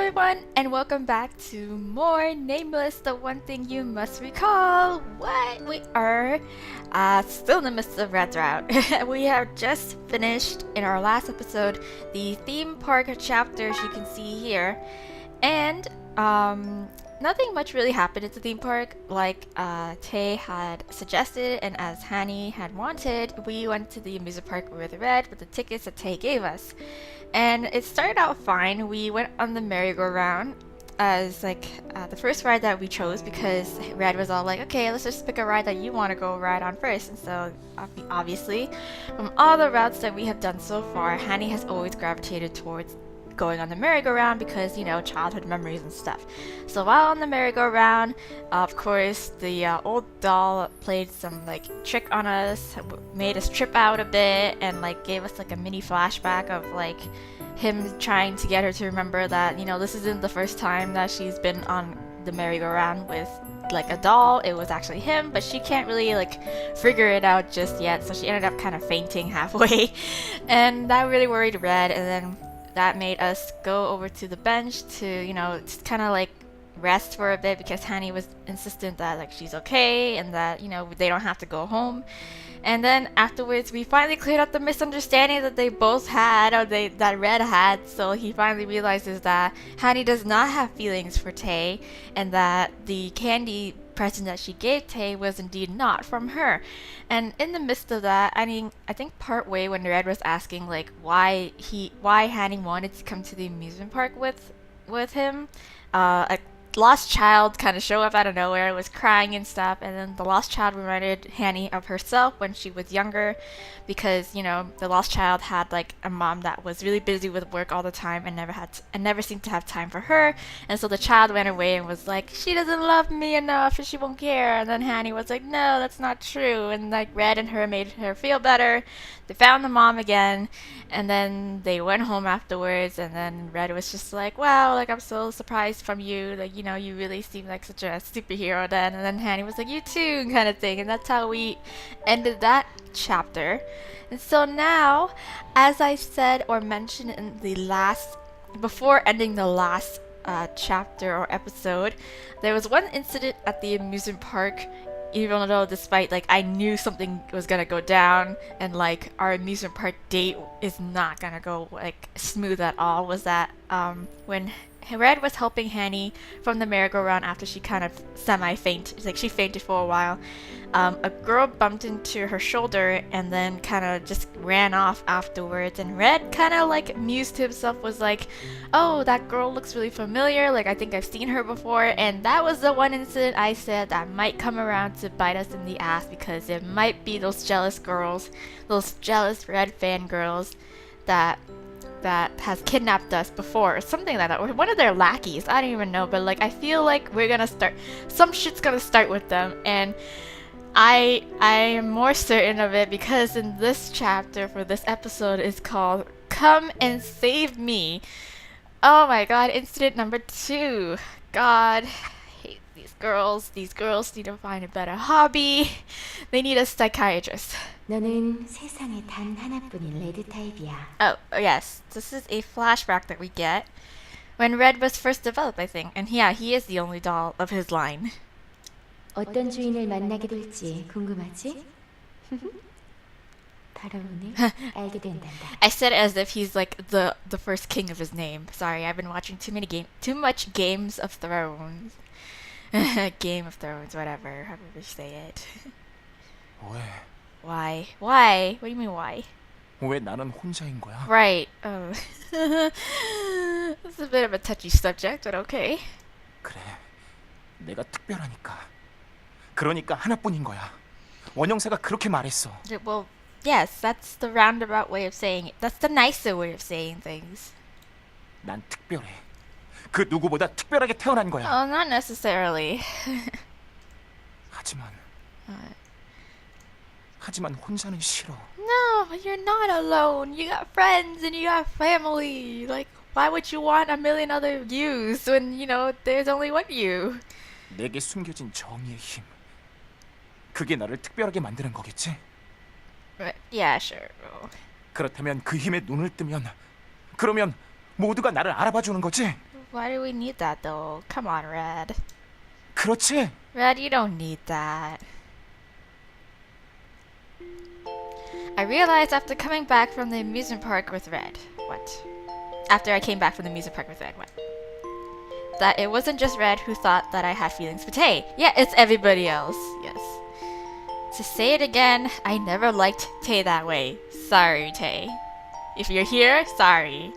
everyone, and welcome back to more Nameless, the one thing you must recall. What? We are still in the midst of Red's route. We have just finished, in our last episode, the theme park chapters you can see here. And, nothing much really happened at the theme park. Like Tay had suggested and as HaNi had wanted, we went to the amusement park with Red with the tickets that Tay gave us. And it started out fine. We went on the merry-go-round as like the first ride that we chose because Red was all like, okay, let's just pick a ride that you want to go ride on first. And so obviously from all the routes that we have done so far, HaNi has always gravitated towards going on the merry-go-round because, you know, childhood memories and stuff. So while on the merry-go-round, of course, the old doll played some like trick on us, made us trip out a bit, and like gave us like a mini flashback of like him trying to get her to remember that, you know, this isn't the first time that she's been on the merry-go-round with like a doll. It was actually him, but she can't really like figure it out just yet, so she ended up kind of fainting halfway and that really worried Red. And then that made us go over to the bench to, you know, just kind of like rest for a bit because HaNi was insistent that like she's okay and that, you know, they don't have to go home. And then afterwards we finally cleared up the misunderstanding that they both had, or that Red had. So he finally realizes that HaNi does not have feelings for Tay and that the candy present that she gave Tay was indeed not from her. And in the midst of that, I mean, I think part way when Red was asking like why HaNi wanted to come to the amusement park with him, a lost child kind of showed up out of nowhere, was crying and stuff, and then the lost child reminded HaNi of herself when she was younger, because, you know, the lost child had like a mom that was really busy with work all the time and never seemed to have time for her. And so the child went away and was like, she doesn't love me enough and she won't care. And then HaNi was like, no, that's not true. And like Red and her made her feel better. They found the mom again, and then they went home afterwards. And then Red was just like, wow, like I'm so surprised from you, like, you know, you really seem like such a superhero then. And then HaNi was like, you too, kind of thing. And that's how we ended that chapter. And so now, as I said or mentioned in the last, before ending the last chapter or episode, there was one incident at the amusement park. Even though, despite like I knew something was gonna go down and like our amusement park date is not gonna go like smooth at all, was that when Red was helping HaNi from the merry-go-round after she kind of semi-fainted, like she fainted for a while, a girl bumped into her shoulder and then kind of just ran off afterwards, and Red kind of like mused to himself, was like, oh, that girl looks really familiar, like I think I've seen her before. And that was the one incident I said that might come around to bite us in the ass, because it might be those jealous girls, those jealous Red fangirls that has kidnapped us before, or something like that, or one of their lackeys, I don't even know. But like I feel like we're gonna start, some shit's gonna start with them, and I am more certain of it because in this chapter for this episode is called Come and Save Me. Oh my god, incident number 2. God, I hate these girls. These girls need to find a better hobby. They need a psychiatrist. 너는 세상에 단 하나뿐인 레드 타입이야. Oh, yes. This is a flashback that we get when Red was first developed, I think. And yeah, he is the only doll of his line. 어떤 주인을 만나게 될지 궁금하지? 바로 오늘 알게 된단다. I said it as if he's like the first king of his name. Sorry, I've been watching too much Games of Thrones. Game of Thrones, whatever, however you say it. 왜? Why? Why? What do you mean why? 왜 나는 혼자인 거야? Right. Oh. It's a bit of a touchy subject, but okay. 그래, 내가 특별하니까. 그러니까 하나뿐인 거야. 원영사가 그렇게 말했어. Well, yes, that's the roundabout way of saying it. That's the nicer way of saying things. 난 특별해. 그 누구보다 특별하게 태어난 거야. Oh, not necessarily. 하지만 혼자는 싫어. No, you're not alone. You got friends and you got family. Like, why would you want a million other yous when, you know, there's only one you? 내게 숨겨진 정의의 힘. 그게 나를 특별하게 만드는 거겠지? Yeah, sure. 그렇다면 그 힘에 눈을 뜨면, 그러면 모두가 나를 알아봐 주는 거지? Why do we need that though? Come on, Red. 그렇지? Red, you don't need that. I realized after coming back from the amusement park with Red. What? After I came back from the amusement park with Red, what? That it wasn't just Red who thought that I had feelings for Tay. Yeah, it's everybody else. Yes. To say it again, I never liked Tay that way. Sorry, Tay. If you're here, sorry.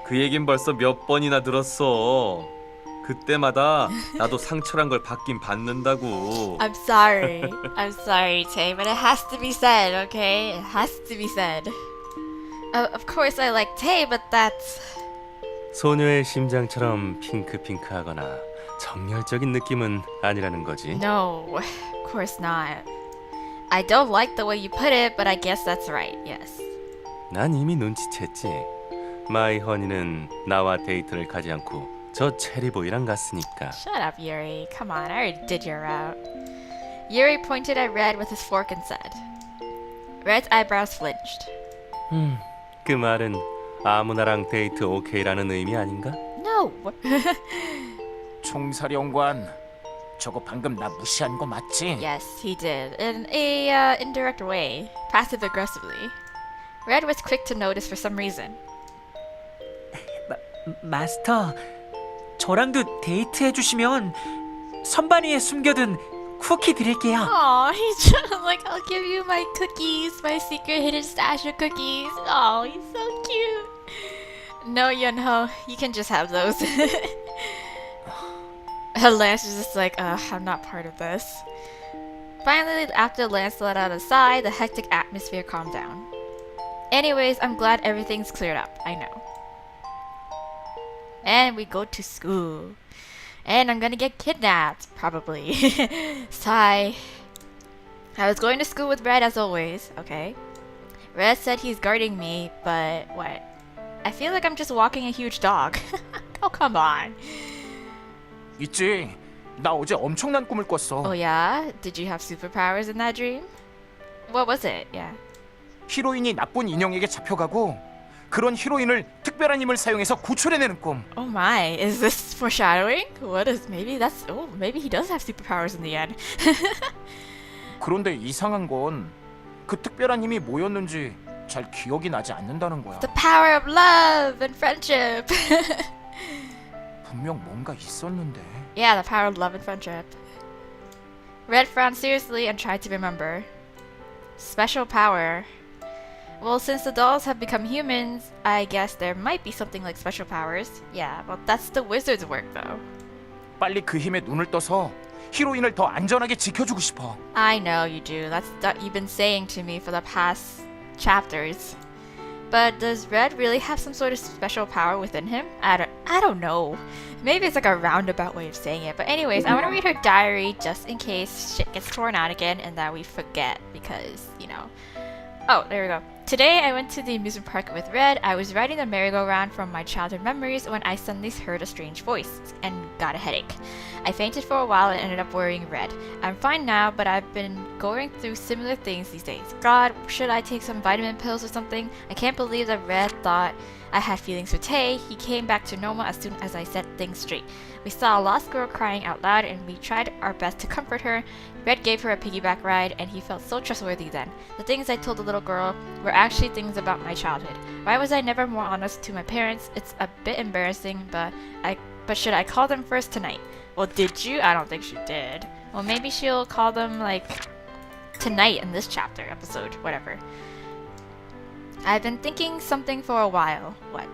그 얘긴 벌써 몇 번이나 들었어. 그때마다 나도 상처란 걸 받긴 받는다고. I'm sorry. I'm sorry, Tay, but it has to be said, okay? It has to be said. Of course I like Tay, but that's... 소녀의 심장처럼 핑크핑크하거나 정열적인 느낌은 아니라는 거지. No, of course not. I don't like the way you put it, but I guess that's right, yes. 난 이미 눈치챘지. 마이 허니는 나와 데이트를 가지 않고 저 체리보이랑 갔으니까. Shut up, Yuri. Come on, I already did your route. Yuri pointed at Red with his fork and said. Red's eyebrows flinched. 그 말은 아무나랑 데이트 오케이라는 의미 아닌가? No! 총사령관, 저거 방금 나 무시한 거 맞지? Yes, he did. In a indirect way. Passive-aggressively. Red was quick to notice for some reason. 마스터, 저랑도 데이트 해주시면 선반위에 숨겨둔 쿠키 드릴게요. Aw, he's trying to like, I'll give you my cookies, my secret hidden stash of cookies. Oh, he's so cute. No, Yunho, you can just have those. Lance is just like, I'm not part of this. Finally, after Lance let out a sigh, the hectic atmosphere calmed down. Anyways, I'm glad everything's cleared up. I know. And we go to school. And I'm gonna get kidnapped, probably. Sigh. I was going to school with Red as always, okay? Red said he's guarding me, but what? I feel like I'm just walking a huge dog. Oh, come on. 있지. 나 어제 엄청난 꿈을 꿨어. Oh yeah? Did you have superpowers in that dream? What was it? Yeah. 히로인이 나쁜 인형에게 잡혀가고 그런 히로인을 특별한 힘을 사용해서 구출해내는 꿈. Oh my, is this foreshadowing? What is, maybe that's, oh, maybe he does have superpowers in the end. 그런데 이상한 건 그 특별한 힘이 뭐였는지 잘 기억이 나지 않는다는 거야. The power of love and friendship. 분명 뭔가 있었는데. Yeah, the power of love and friendship. Red frowned seriously and tried to remember. Special power. Well, since the dolls have become humans, I guess there might be something like special powers. Yeah, well, that's the wizard's work, though. 빨리 그 힘에 눈을 떠서 히로인을 더 안전하게 지켜주고 싶어. I know you do. That's what you've been saying to me for the past chapters. But does Red really have some sort of special power within him? I don't know. Maybe it's like a roundabout way of saying it. But anyways, I want to read her diary just in case shit gets torn out again and that we forget because, you know. Oh, there we go. Today I went to the amusement park with Red. I was riding the merry-go-round from my childhood memories when I suddenly heard a strange voice and got a headache. I fainted for a while and ended up worrying Red. I'm fine now, but I've been going through similar things these days. God, should I take some vitamin pills or something? I can't believe that Red thought I had feelings for Tay. He came back to normal as soon as I set things straight. We saw a lost girl crying out loud and we tried our best to comfort her. Red gave her a piggyback ride and he felt so trustworthy then. The things I told the little girl were actually things about my childhood. Why was I never more honest to my parents? It's a bit embarrassing, but should I call them first tonight? Well, did you? I don't think she did. Well, maybe she'll call them like tonight in this chapter, episode, whatever. I've been thinking something for a while. What?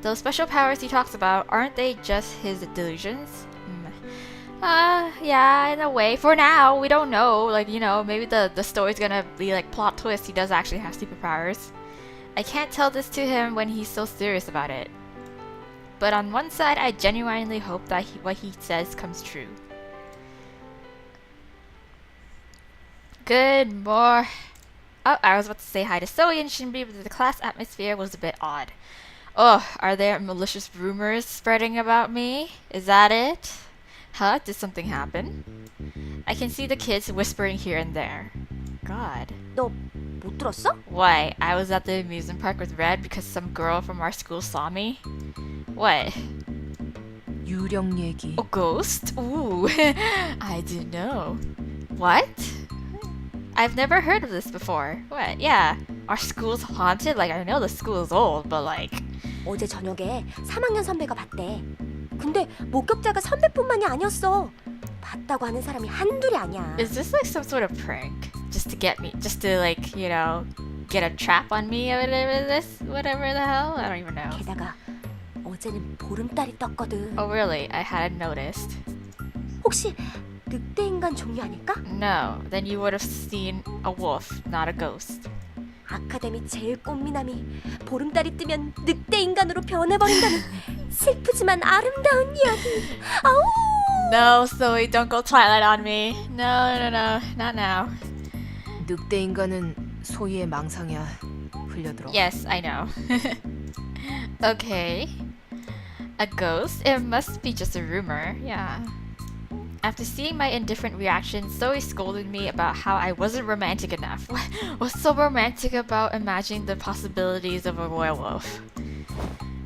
Those special powers he talks about, aren't they just his delusions? Yeah, in a way. For now, we don't know. Like, you know, maybe the story's gonna be like plot twist. He does actually have superpowers. I can't tell this to him when he's so serious about it. But on one side, I genuinely hope that what he says comes true. Good more. Oh, I was about to say hi to Zoe and Shinbi, but the class atmosphere was a bit odd. Oh, are there malicious rumors spreading about me? Is that it? Huh? Did something happen? I can see the kids whispering here and there. God. 너 못 들었어? Why? I was at the amusement park with Red because some girl from our school saw me? What? 유령 얘기. A ghost? Ooh, I do know. What? I've never heard of this before. What? Yeah. Our school's haunted? Like, I know the school is old, but like... 어제 저녁에 3학년 선배가 봤대. 근데 목격자가 선배뿐만이 아니었어. 봤다고 하는 사람이 한둘이 아니야. Is this like some sort of prank? Just to get me, just to like, you know, get a trap on me or whatever this, whatever the hell? I don't even know. 게다가 어제는 보름달이 떴거든. Oh really? I hadn't noticed. 혹시 늑대 인간 종류 아닐까? No, then you would have seen a wolf, not a ghost. 아카데미 제일 꽃미남이 보름달이 뜨면 늑대 인간으로 변해버린다는 슬프지만 아름다운 이야기. 아우! No, Zoe, don't go Twilight on me. No, no, no, not now. 늑대 인간은 소희의 망상이야. 흘려들어. Yes, I know. Okay. A ghost? It must be just a rumor, yeah. After seeing my indifferent reaction, Zoe scolded me about how I wasn't romantic enough. What's so romantic about imagining the possibilities of a werewolf?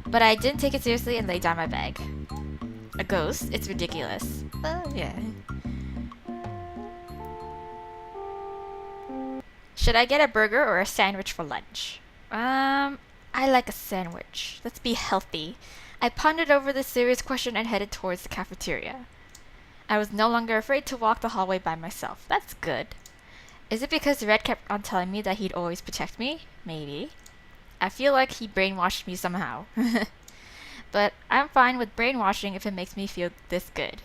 But I didn't take it seriously and laid down my bag. A ghost? It's ridiculous. Yeah. Should I get a burger or a sandwich for lunch? I like a sandwich. Let's be healthy. I pondered over this serious question and headed towards the cafeteria. I was no longer afraid to walk the hallway by myself. That's good. Is it because Red kept on telling me that he'd always protect me? Maybe. I feel like he brainwashed me somehow. But I'm fine with brainwashing if it makes me feel this good.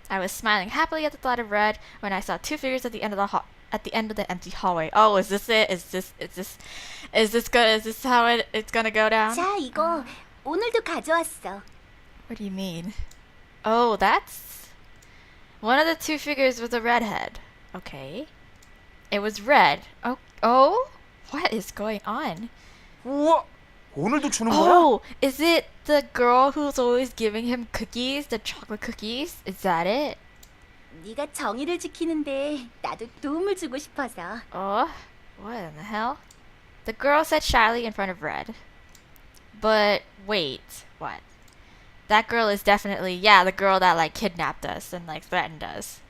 I was smiling happily at the thought of Red when I saw two figures at the end of the empty hallway. Oh, is this it? Is this good? Is this how it's gonna go down? 자, 이거 오늘도 가져왔어. What do you mean? Oh, that's... One of the two figures was a redhead. Okay. It was red. Oh? What is going on? 우와, 오늘도 주는 거야? Oh, is it the girl who's always giving him cookies? The chocolate cookies? Is that it? 네가 정의를 지키는데 나도 도움을 주고 싶어서. Oh, what in the hell? The girl said shyly in front of Red. But wait, what? That girl is definitely, yeah, the girl that like kidnapped us and like threatened us.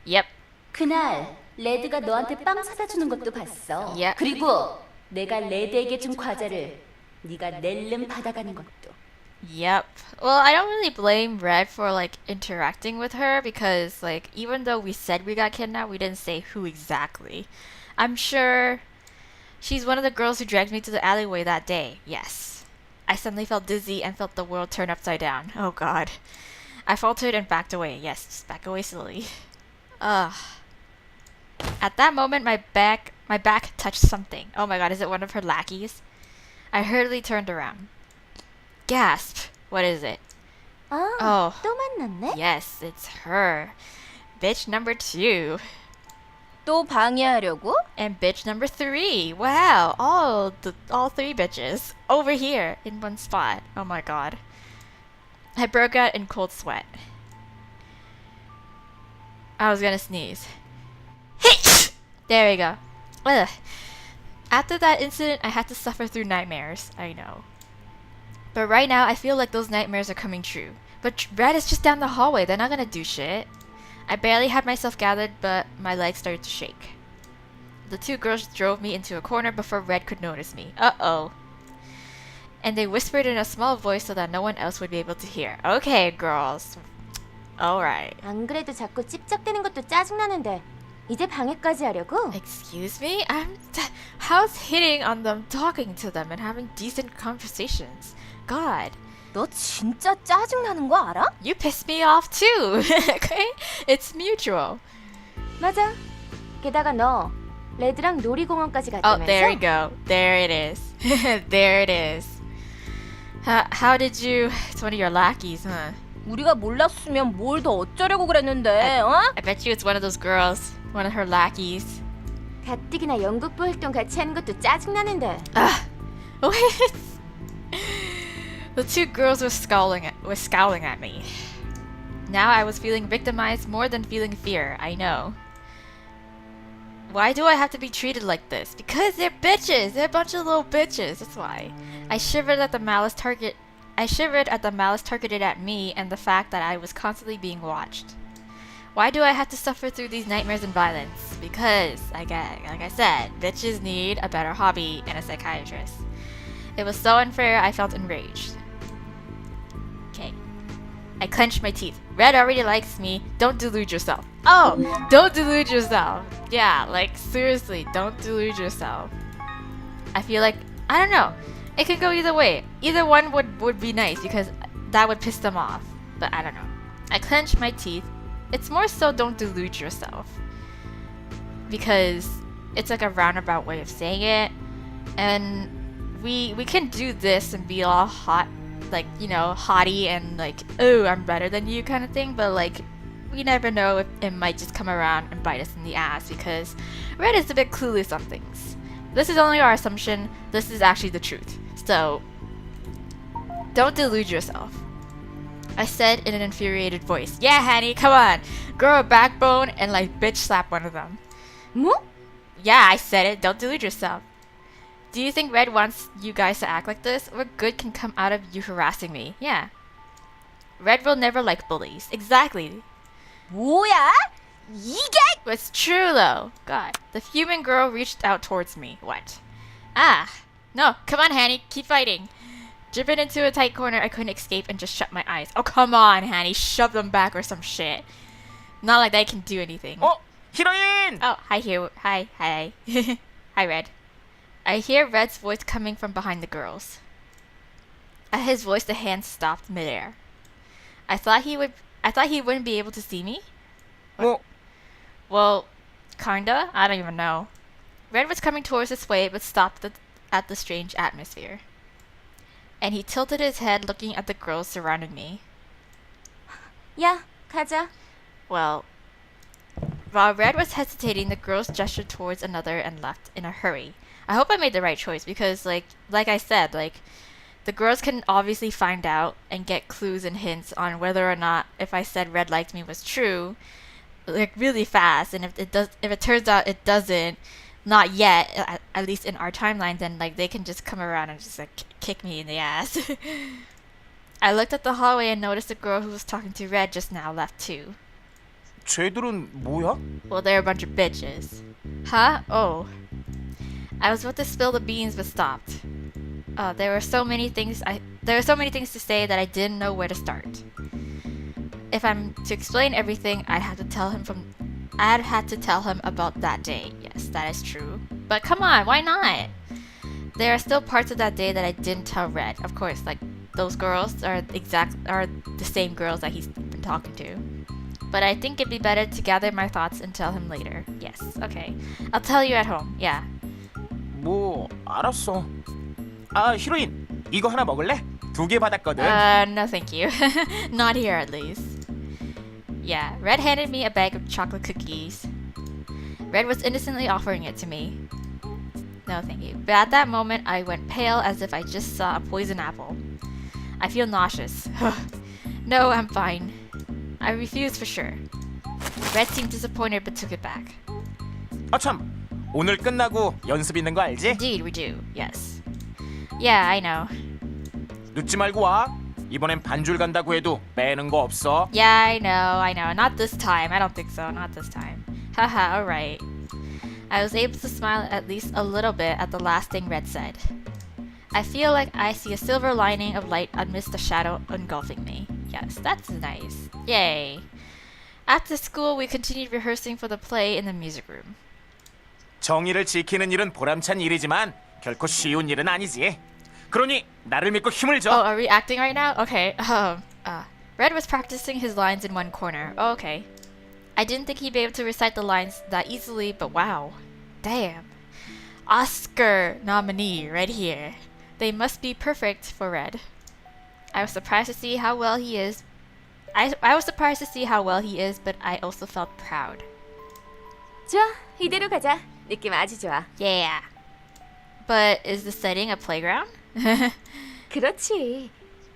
Yep. 그날 레드가 너한테 빵 사다 주는 것도 봤어. Yep. 그리고 내가 레드에게 준 과자를 네가 낼름 받아가는 것도. Yep. Well, I don't really blame Red for like interacting with her because like even though we said we got kidnapped, we didn't say who exactly. I'm sure she's one of the girls who dragged me to the alleyway that day. Yes. I suddenly felt dizzy and felt the world turn upside down. Oh god. I faltered and backed away. Yes, just back away slowly. Ugh. At that moment, my back touched something. Oh my god, is it one of her lackeys? I hurriedly turned around. Gasp! What is it? 아, Oh. 또 만났네? Yes, it's her. Bitch number 2. 또 방해하려고? And bitch number 3. Wow, all 3 bitches over here in one spot. Oh my god. I broke out in cold sweat. I was gonna sneeze. There we go. Ugh. After that incident, I had to suffer through nightmares. I know. But right now, I feel like those nightmares are coming true. But Red is just down the hallway. They're not gonna do shit. I barely had myself gathered, but my legs started to shake. The two girls drove me into a corner before Red could notice me. Uh-oh. And they whispered in a small voice so that no one else would be able to hear. Okay, girls. Alright. 안 그래도 자꾸 찝쩍대는 것도 짜증나는데 이제 방해까지 하려고? Excuse me? How's hitting on them, talking to them, and having decent conversations? God. 너 진짜 짜증나는 거 알아? You pissed me off too. Okay? It's mutual. 맞아. 게다가 너 레드랑 놀이공원까지 Oh, 갔다면서? there we go. There it is. There it is. How did you... It's one of your lackeys, huh? 우리가 몰랐으면 뭘 더 어쩌려고 그랬는데, 어? I bet you it's one of those girls. One of her lackeys. 가뜩이나 연극부 활동 같이 하는 것도 짜증나는데. Wait. The two girls were scowling at me. Now I was feeling victimized more than feeling fear. I know. Why do I have to be treated like this? Because they're bitches. They're a bunch of little bitches. That's why. I shivered at the malice I shivered at the malice targeted at me and the fact that I was constantly being watched. Why do I have to suffer through these nightmares and violence? Because, like I said, bitches need a better hobby and a psychiatrist. It was so unfair, I felt enraged. Okay. I clenched my teeth. Red already likes me. Don't delude yourself. Oh! Don't delude yourself. Yeah, like, seriously, don't delude yourself. I feel like, I don't know. It could go either way. Either one would be nice because that would piss them off. But I don't know. I clenched my teeth. It's more so don't delude yourself. Because it's like a roundabout way of saying it. And we can do this and be all hot, like, you know, haughty and like, oh, I'm better than you kind of thing. But like, we never know if it might just come around and bite us in the ass because Red is a bit clueless on things. This is only our assumption. This is actually the truth. So, don't delude yourself. I said in an infuriated voice. Yeah, HaNi, come on. Grow a backbone and like bitch slap one of them. 뭐? Yeah, I said it. Don't delude yourself. Do you think Red wants you guys to act like this? What good can come out of you harassing me? Yeah. Red will never like bullies. Exactly. 뭐야? 이게? It's true though. God. The human girl reached out towards me. What? Ah. No, come on, HaNi. Keep fighting. Driven into a tight corner, I couldn't escape and just shut my eyes. Oh, come on, HaNi. Shove them back or some shit. Not like they can do anything. 어, 히로인! Oh, hi here. Hi. Hi, Red. I hear Red's voice coming from behind the girls. At his voice, the hand stopped midair. I thought he wouldn't be able to see me. 뭐, Well, kinda. I don't even know. Red was coming towards this way, but stopped at the strange atmosphere. And he tilted his head, looking at the girls surrounding me. 야, 가자. Well, while Red was hesitating, the girls gestured towards another and left in a hurry. I hope I made the right choice because, like I said, like, the girls can obviously find out and get clues and hints on whether or not if I said Red liked me was true, like really fast. And if it turns out it doesn't, not yet, at least in our timeline, then like they can just come around and just like kick me in the ass. I looked at the hallway and noticed the girl who was talking to Red just now left too. 쟤들은 뭐야? Well, they're a bunch of bitches. Huh? Oh. I was about to spill the beans but stopped. There were so many things to say that I didn't know where to start. If I'm to explain everything, I'd have to tell him about that day. Yes, that is true. But come on, why not? There are still parts of that day that I didn't tell Red. Of course, like those girls are the same girls that he's been talking to. But I think it'd be better to gather my thoughts and tell him later. Yes, okay. I'll tell you at home. Yeah. 뭐, 알았어. 아, 히로인, 이거 하나 먹을래? 2개 받았거든. No thank you. Not here at least. Yeah, Red handed me a bag of chocolate cookies. Red was innocently offering it to me. No thank you. But at that moment, I went pale as if I just saw a poison apple. I feel nauseous. No, I'm fine. I refuse for sure. Red seemed disappointed but took it back. 아 참, 오늘 끝나고 연습 있는 거 알지? Indeed, we do. Yes. Yeah, I know. 늦지 말고 와. 이번엔 반줄 간다고 해도 빼는 거 없어. Yeah, I know. Not this time. I don't think so. Not this time. Haha, alright. I was able to smile at least a little bit at the last thing Red said. I feel like I see a silver lining of light amidst the shadow engulfing me. Yes, that's nice. Yay. After school, we continued rehearsing for the play in the music room. 정의를 지키는 일은 보람찬 일이지만 결코 쉬운 일은 아니지. 그러니 나를 믿고 힘을 Oh, 줘. are we acting right now? Okay. Red was practicing his lines in one corner. Oh, okay. I didn't think he'd be able to recite the lines that easily, but wow. Damn. Oscar nominee right here. They must be perfect for Red. I was surprised to see how well he is. I was surprised to see how well he is, but I also felt proud. 좋아, 이대로 가자. 느낌 아주 좋아. Yeah. But is the setting a playground? 그렇지.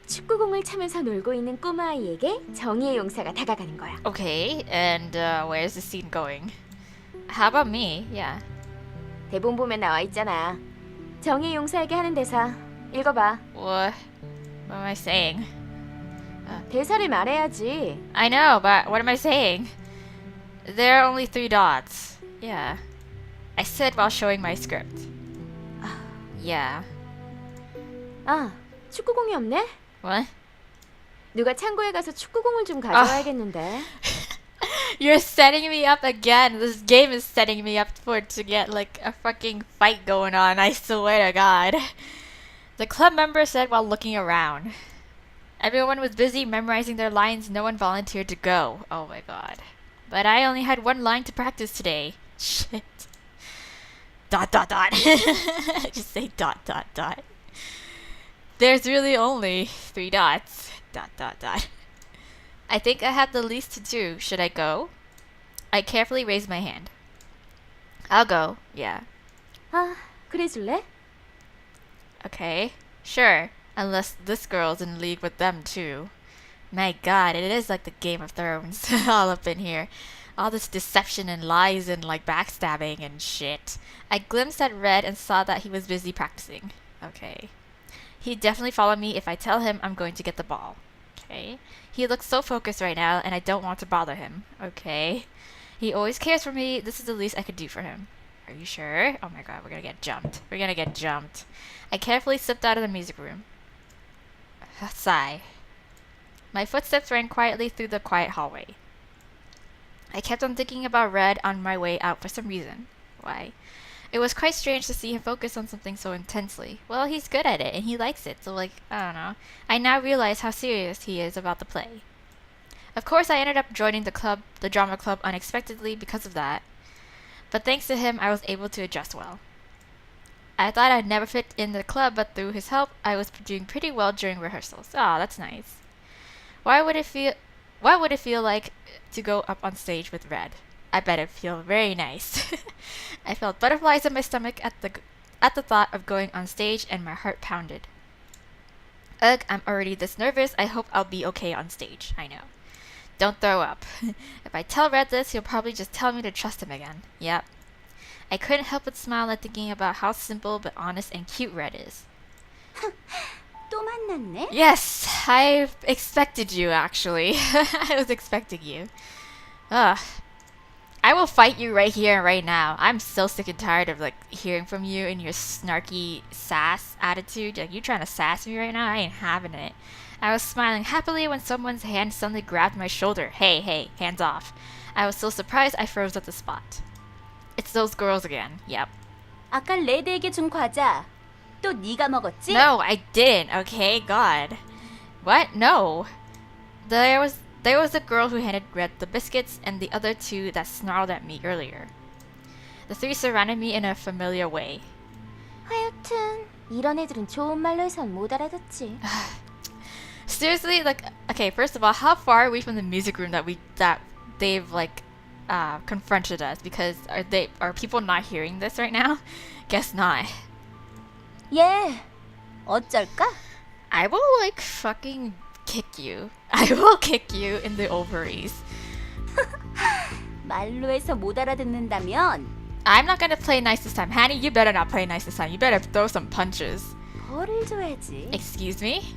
축구공을 차면서 놀고 있는 꼬마아이에게 정의의 용사가 다가가는 거야. Okay, and where's the scene going? How about me? Yeah. 대본 보면 나와 있잖아. 정의의 용사에게 하는 대사. 읽어봐. What? What am I saying? 대사를 말해야지. I know, but what am I saying? There are only 3 dots. Yeah. I said while showing my script. Yeah. 아, 축구공이 없네? What? 누가 창고에 가서 축구공을 좀 가져와야겠는데. You're setting me up again. This game is setting me up to get like a fucking fight going on. I swear to God. The club member said while looking around. Everyone was busy memorizing their lines. No one volunteered to go. Oh my God. But I only had 1 line to practice today. Shit. ... Just say ... There's really only 3 dots. ... I think I have the least to do. Should I go? I carefully raised my hand. I'll go. Yeah. 아, 그래 줄래? Okay. Sure. Unless this girl's in league with them too. My God, it is like the Game of Thrones all up in here. All this deception and lies and like backstabbing and shit. I glimpsed at Red and saw that he was busy practicing. Okay. He'd definitely follow me if I tell him I'm going to get the ball. Okay. He looks so focused right now and I don't want to bother him. Okay. He always cares for me. This is the least I could do for him. Are you sure? Oh my God, we're gonna get jumped. We're gonna get jumped. I carefully slipped out of the music room. Sigh. My footsteps ran quietly through the quiet hallway. I kept on thinking about Red on my way out for some reason. Why? It was quite strange to see him focus on something so intensely. Well, he's good at it, and he likes it, so like, I don't know. I now realize how serious he is about the play. Of course, I ended up joining the drama club unexpectedly because of that. But thanks to him, I was able to adjust well. I thought I'd never fit in the club, but through his help, I was doing pretty well during rehearsals. Aw, that's nice. Why would it feel like to go up on stage with Red? I bet it feel very nice. I felt butterflies in my stomach at the thought of going on stage, and my heart pounded. Ugh, I'm already this nervous. I hope I'll be okay on stage. I know. Don't throw up. If I tell Red this, he'll probably just tell me to trust him again. Yep. I couldn't help but smile at thinking about how simple but honest and cute Red is. 또 만났네? Yes, I expected you actually. I was expecting you. Ugh. I will fight you right here and right now. I'm so sick and tired of like hearing from you and your snarky sass attitude. Like you trying to sass me right now? I ain't having it. I was smiling happily when someone's hand suddenly grabbed my shoulder. Hey, hands off. I was so surprised I froze at the spot. It's those girls again. Yep. 아까 레드에게 준 과자 또 네가 먹었지? No, I didn't. Okay, God. What? No. There was a girl who handed Red the biscuits and the other 2 that snarled at me earlier. The 3 surrounded me in a familiar way. 하여튼 이런 애들은 좋은 말로 해선 못 알아듣지. Seriously, like, okay, first of all, how far are we from the music room that they've like confronted us? Because are people not hearing this right now? Guess not. 예, 어쩔까? I will like fucking kick you. I will kick you in the ovaries. 말로 해서 못 알아듣는다면 I'm not gonna play nice this time. HaNi, you better not play nice this time. You better throw some punches. 벌을 줘야지. Excuse me?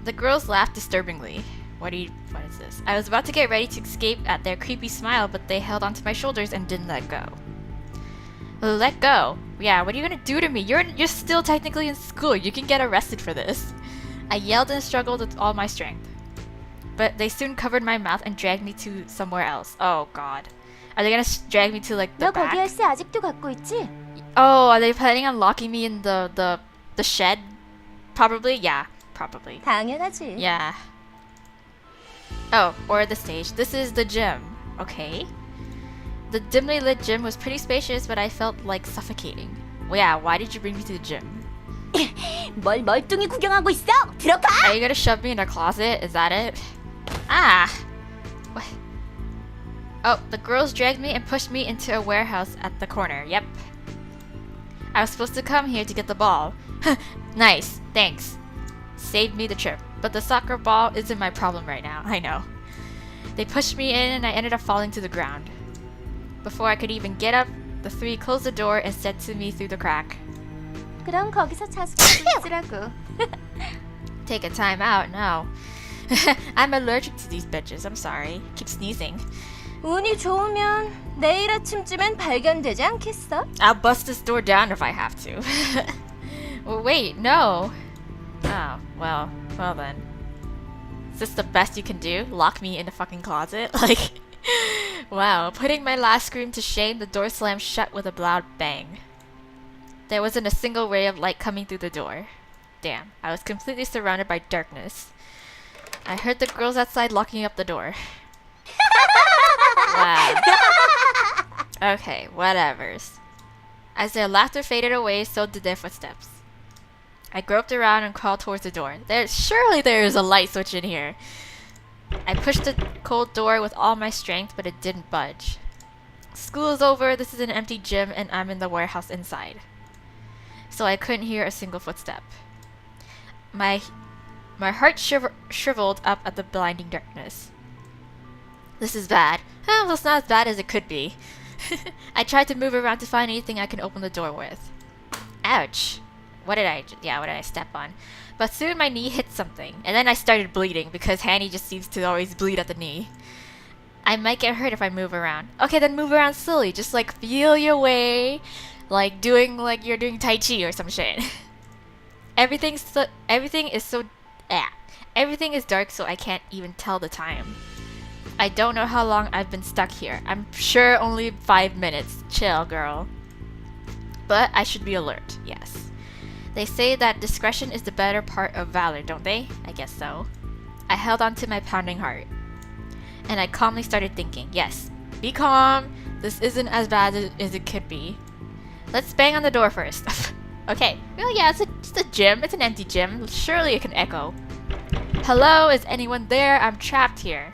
The girls laughed disturbingly. What is this? I was about to get ready to escape at their creepy smile, but they held onto my shoulders and didn't let go. Let go? Yeah, what are you gonna do to me? You're still technically in school. You can get arrested for this. I yelled and struggled with all my strength. But they soon covered my mouth and dragged me to somewhere else. Oh God. Are they gonna drag me to like the 너 back? 거기 열쇠 아직도 갖고 있지? Oh, are they planning on locking me in the shed? Probably, yeah. Probably. 당연하지. Yeah. Oh, or the stage. This is the gym. Okay. The dimly lit gym was pretty spacious, but I felt like suffocating. Well, yeah, why did you bring me to the gym? 뭘 멀뚱히 구경하고 있어? 들어가! Are you gonna shove me in a closet? Is that it? Ah! What? Oh, the girls dragged me and pushed me into a warehouse at the corner. Yep. I was supposed to come here to get the ball. Nice, thanks. Saved me the trip. But the soccer ball isn't my problem right now. I know. They pushed me in and I ended up falling to the ground. Before I could even get up, the 3 closed the door and said to me through the crack, 그럼 거기서 자숙하고 있으라고. Take a time out? No. I'm allergic to these bitches. I'm sorry. Keep sneezing. 운이 좋으면 내일 아침쯤엔 발견되지 않겠어? I'll bust this door down if I have to. Well, wait, no. Oh, well then. Is this the best you can do? Lock me in the fucking closet? Like, wow. Putting my last scream to shame, the door slammed shut with a loud bang. There wasn't a single ray of light coming through the door. Damn, I was completely surrounded by darkness. I heard the girls outside locking up the door. Wow. Okay, whatevers. As their laughter faded away, so did their footsteps. I groped around and crawled towards the door. Surely there is a light switch in here. I pushed the cold door with all my strength, but it didn't budge. School is over, this is an empty gym, and I'm in the warehouse inside. So I couldn't hear a single footstep. My heart shriveled up at the blinding darkness. This is bad. Well, it's not as bad as it could be. I tried to move around to find anything I can open the door with. Ouch. What did I step on? But soon my knee hit something, and then I started bleeding because HaNi just seems to always bleed at the knee. I might get hurt if I move around. Okay, then move around slowly. Just like feel your way, like you're doing Tai Chi or some shit. Everything is dark, so I can't even tell the time. I don't know how long I've been stuck here. I'm sure only 5 minutes. Chill, girl. But I should be alert, yes. They say that discretion is the better part of valor, don't they? I guess so. I held on to my pounding heart. And I calmly started thinking, yes, be calm. This isn't as bad as it could be. Let's bang on the door first. Okay. Well, yeah, it's a gym. It's an empty gym. Surely it can echo. Hello? Is anyone there? I'm trapped here.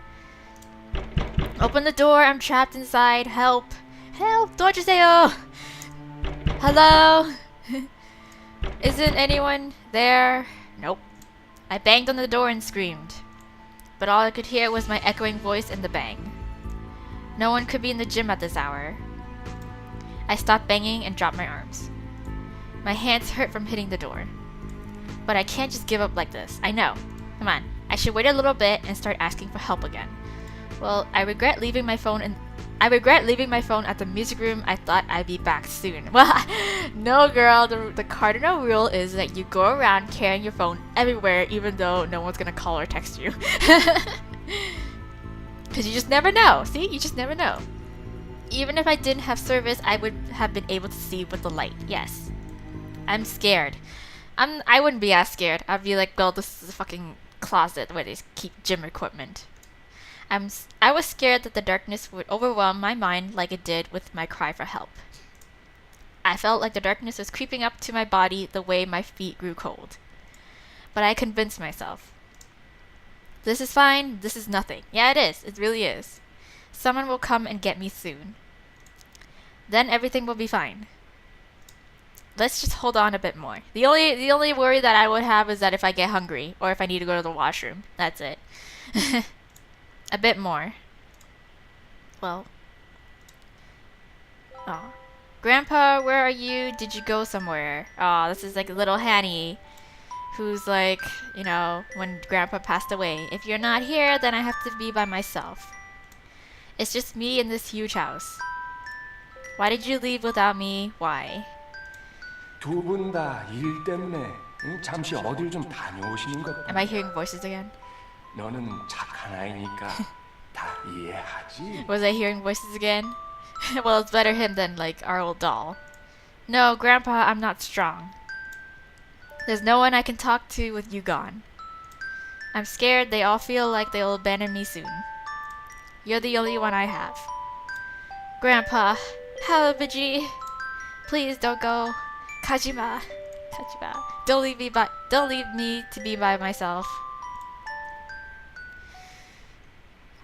Open the door. I'm trapped inside. Help. Help. 도와주세요. Hello? Isn't anyone there? Nope. I banged on the door and screamed. But all I could hear was my echoing voice and the bang. No one could be in the gym at this hour. I stopped banging and dropped my arms. My hands hurt from hitting the door. But I can't just give up like this. I know. Come on. I should wait a little bit and start asking for help again. Well, I regret leaving my phone at the music room. I thought I'd be back soon. Well, no girl. The cardinal rule is that you go around carrying your phone everywhere even though no one's gonna call or text you. Because you just never know. See? You just never know. Even if I didn't have service, I would have been able to see with the light. Yes. I'm scared. I wouldn't be as scared. I'd be like, well, this is a fucking closet where they keep gym equipment. I was scared that the darkness would overwhelm my mind like it did with my cry for help. I felt like the darkness was creeping up to my body the way my feet grew cold. But I convinced myself. This is fine. This is nothing. Yeah, it is. It really is. Someone will come and get me soon. Then everything will be fine. Let's just hold on a bit more. The only worry that I would have is that if I get hungry or if I need to go to the washroom. That's it. A bit more. Well. Oh. Grandpa, where are you? Did you go somewhere? Oh, this is like little HaNi, who's like, you know, when Grandpa passed away. If you're not here, then I have to be by myself. It's just me in this huge house. Why did you leave without me? Why? 두 분 다 일 때문에 잠시 어딜 좀 다녀오시는 것. Am I hearing voices again? 너는 착한 아이니까 다 이해하지. Was I hearing voices again? Well, it's better him than like our old doll. No, Grandpa, I'm not strong. There's no one I can talk to with you gone. I'm scared they all feel like they'll abandon me soon. You're the only one I have. Grandpa, Halabaji, please don't go. Kajima. Don't leave me to be by myself.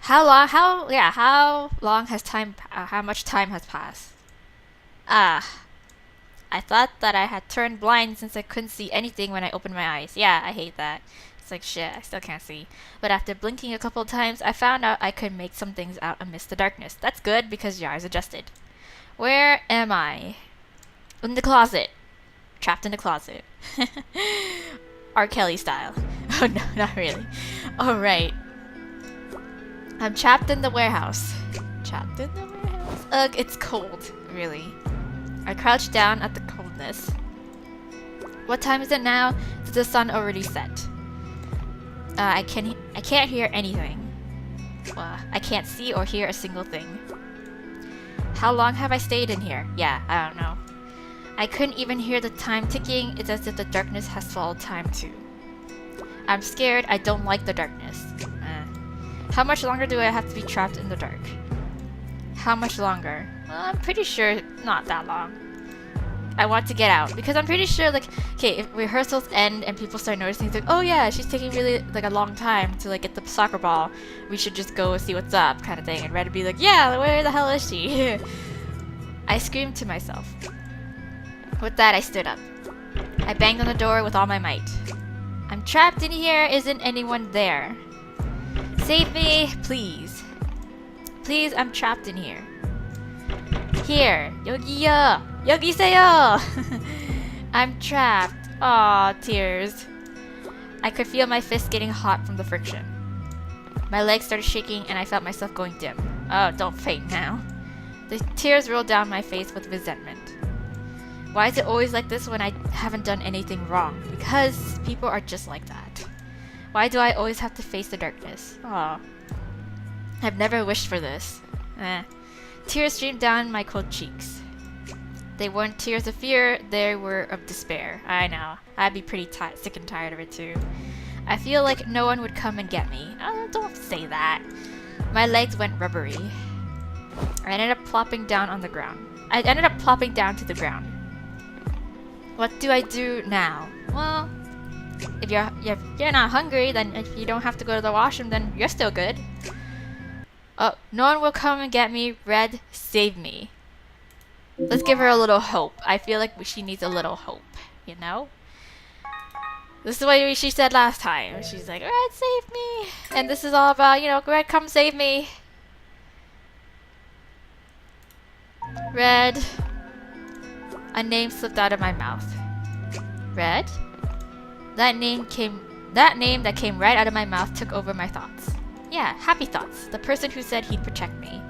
How much time has passed? I thought that I had turned blind since I couldn't see anything when I opened my eyes. Yeah, I hate that. It's like shit, I still can't see. But after blinking a couple of times, I found out I could make some things out amidst the darkness. That's good because your eyes adjusted. Where am I? In the closet. Trapped in the closet. R. Kelly style. Oh no, not really. Alright. I'm trapped in the warehouse. Trapped in the warehouse. Ugh, it's cold, really. I crouch down at the coldness. What time is it now? Did the sun already set? I can't hear anything. I can't see or hear a single thing. How long have I stayed in here? Yeah, I don't know. I couldn't even hear the time ticking. It's as if the darkness has followed time too. I'm scared. I don't like the darkness. How much longer do I have to be trapped in the dark? How much longer? Well, I'm pretty sure not that long. I want to get out because I'm pretty sure, like, okay, if rehearsals end and people start noticing, like, oh yeah, she's taking really like a long time to like get the soccer ball, we should just go see what's up, kind of thing. And Red would be like, yeah, where the hell is she? I screamed to myself. With that, I stood up. I banged on the door with all my might. I'm trapped in here. Isn't anyone there? Save me, please. Please, I'm trapped in here. Here, 여기요. 여기세요. I'm trapped. Aw, tears. I could feel my fists getting hot from the friction. My legs started shaking and I felt myself going dim. Oh, don't faint now. The tears rolled down my face with resentment. Why is it always like this when I haven't done anything wrong? Because people are just like that. Why do I always have to face the darkness? Aw. I've never wished for this. Tears streamed down my cold cheeks. They weren't tears of fear, they were of despair. I know. I'd be pretty sick and tired of it too. I feel like no one would come and get me. Oh, don't say that. My legs went rubbery. I ended up plopping down on the ground. I ended up plopping down to the ground. What do I do now? Well, if you're not hungry, then if you don't have to go to the washroom, then you're still good. Oh, no one will come and get me. Red, save me. Let's give her a little hope. I feel like she needs a little hope, you know? This is what she said last time. She's like, Red, save me. And this is all about, you know, Red, come save me. Red. A name slipped out of my mouth. Red? That name that came right out of my mouth took over my thoughts. Yeah, happy thoughts. The person who said he'd protect me.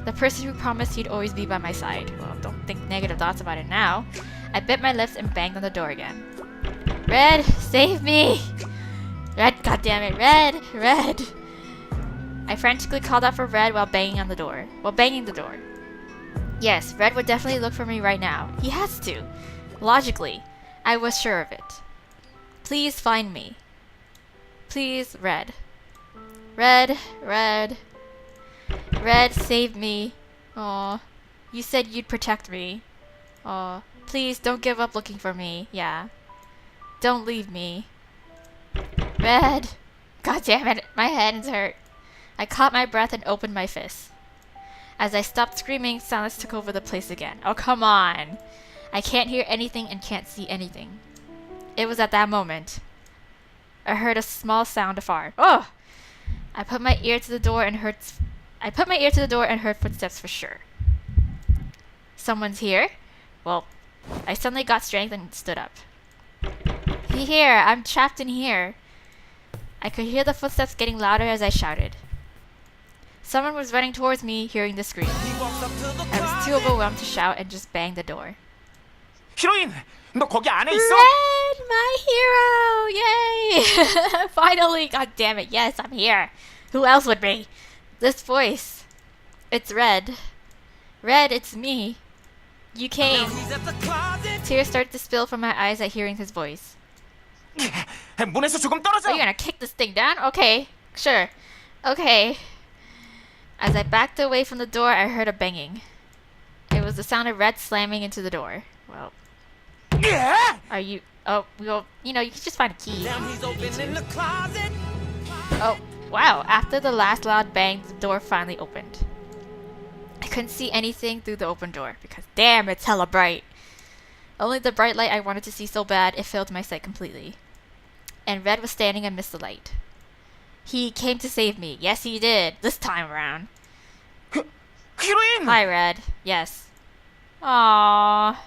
The person who promised he'd always be by my side. Well, don't think negative thoughts about it now. I bit my lips and banged on the door again. Red, save me! Red, goddammit, Red! Red! I frantically called out for Red while banging the door. Yes, Red would definitely look for me right now. He has to. Logically. I was sure of it. Please find me. Please, Red. Red, Red. Red, save me. Aw. You said you'd protect me. Aw. Please, don't give up looking for me. Yeah. Don't leave me. Red. God damn it, my hands hurt. I caught my breath and opened my fists. As I stopped screaming, silence took over the place again. Oh, come on. I can't hear anything and can't see anything. It was at that moment I heard a small sound afar. Oh! I put my ear to the door and heard footsteps for sure. Someone's here? Well, I suddenly got strength and stood up. Here, I'm trapped in here. I could hear the footsteps getting louder as I shouted. Someone was running towards me, hearing the scream. I was too overwhelmed to shout and just banged the door. 히로인, 너 거기 안에 있어? Red, my hero! Yay! Finally, god damn it, yes, I'm here. Who else would be? This voice. It's Red. Red, it's me. You came. Tears started to spill from my eyes at hearing his voice. 문에서 조금 떨어져. Are you gonna kick this thing down? Okay, sure. Okay. As I backed away from the door, I heard a banging. It was the sound of Red slamming into the door. Well, are you? Oh, well, you know, you can just find a key. Oh, wow. After the last loud bang, the door finally opened. I couldn't see anything through the open door because damn, it's hella bright. Only the bright light I wanted to see so bad, it filled my sight completely. And Red was standing amidst the light. He came to save me. Yes, he did. This time around. 히로인! Hi, Red. Yes. Aww.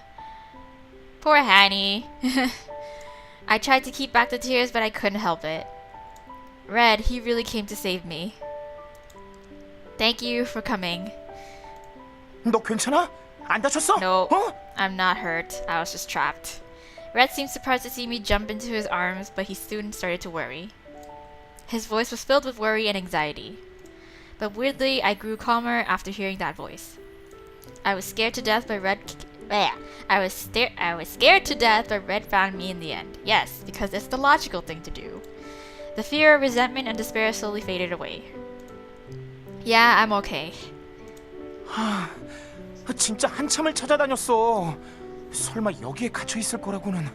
Poor HaNi. I tried to keep back the tears, but I couldn't help it. Red, he really came to save me. Thank you for coming. 너 괜찮아? 안 다쳤어? No, 어? I'm not hurt. I was just trapped. Red seemed surprised to see me jump into his arms, but he soon started to worry. His voice was filled with worry and anxiety. But weirdly, I grew calmer after hearing that voice. I was scared to death, but Red scared to death, but Red found me in the end. Yes, because it's the logical thing to do. The fear, resentment, and despair slowly faded away. Yeah, I'm okay. 진짜 한참을 찾아다녔어. 설마 여기에 갇혀 있을 거라고는.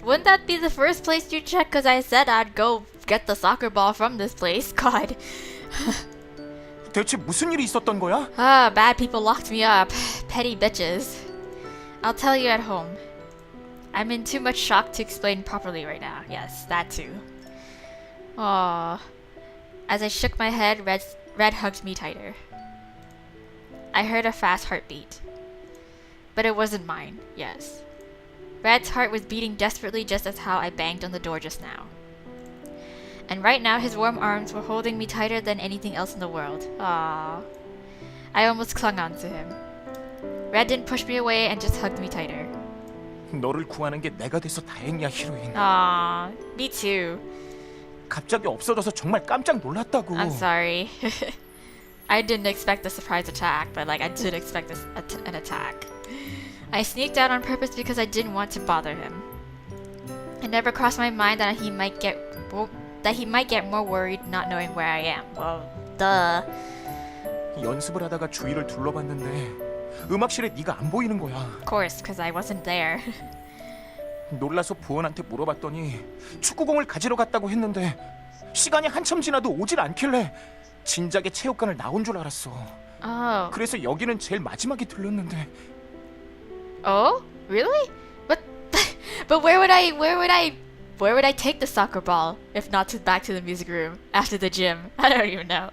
Wouldn't that be the first place you check? Cause I said I'd go get the soccer ball from this place. God. 대체 무슨 일이 있었던 거야? Ah, bad people locked me up. Petty bitches. I'll tell you at home. I'm in too much shock to explain properly right now. Yes, that too. Aww. As I shook my head, Red hugged me tighter. I heard a fast heartbeat. But it wasn't mine, yes. Red's heart was beating desperately just as how I banged on the door just now. And right now his warm arms were holding me tighter than anything else in the world. Aww. I almost clung on to him. Red didn't push me away and just hugged me tighter. 너를 구하는 게 내가 돼서 다행이야, 히로인. Aww, me too. 갑자기 없어져서 정말 깜짝 놀랐다고. I'm sorry. I didn't expect the surprise attack, but I did expect an attack. I sneaked out on purpose because I didn't want to bother him. It never crossed my mind that he might get more worried not knowing where I am. Well, duh. 연습을 하다가 주위를 둘러봤는데 음악실에 네가 안 보이는 거야. Of course, because I wasn't there. 놀라서 부원한테 물어봤더니 축구공을 가지러 갔다고 했는데 시간이 한참 지나도 오질 않길래 진작에 체육관을 나온 줄 알았어. Oh. 그래서 여기는 제일 마지막에 들렀는데. Oh? Really? But where would I take the soccer ball if not back to the music room after the gym? I don't even know.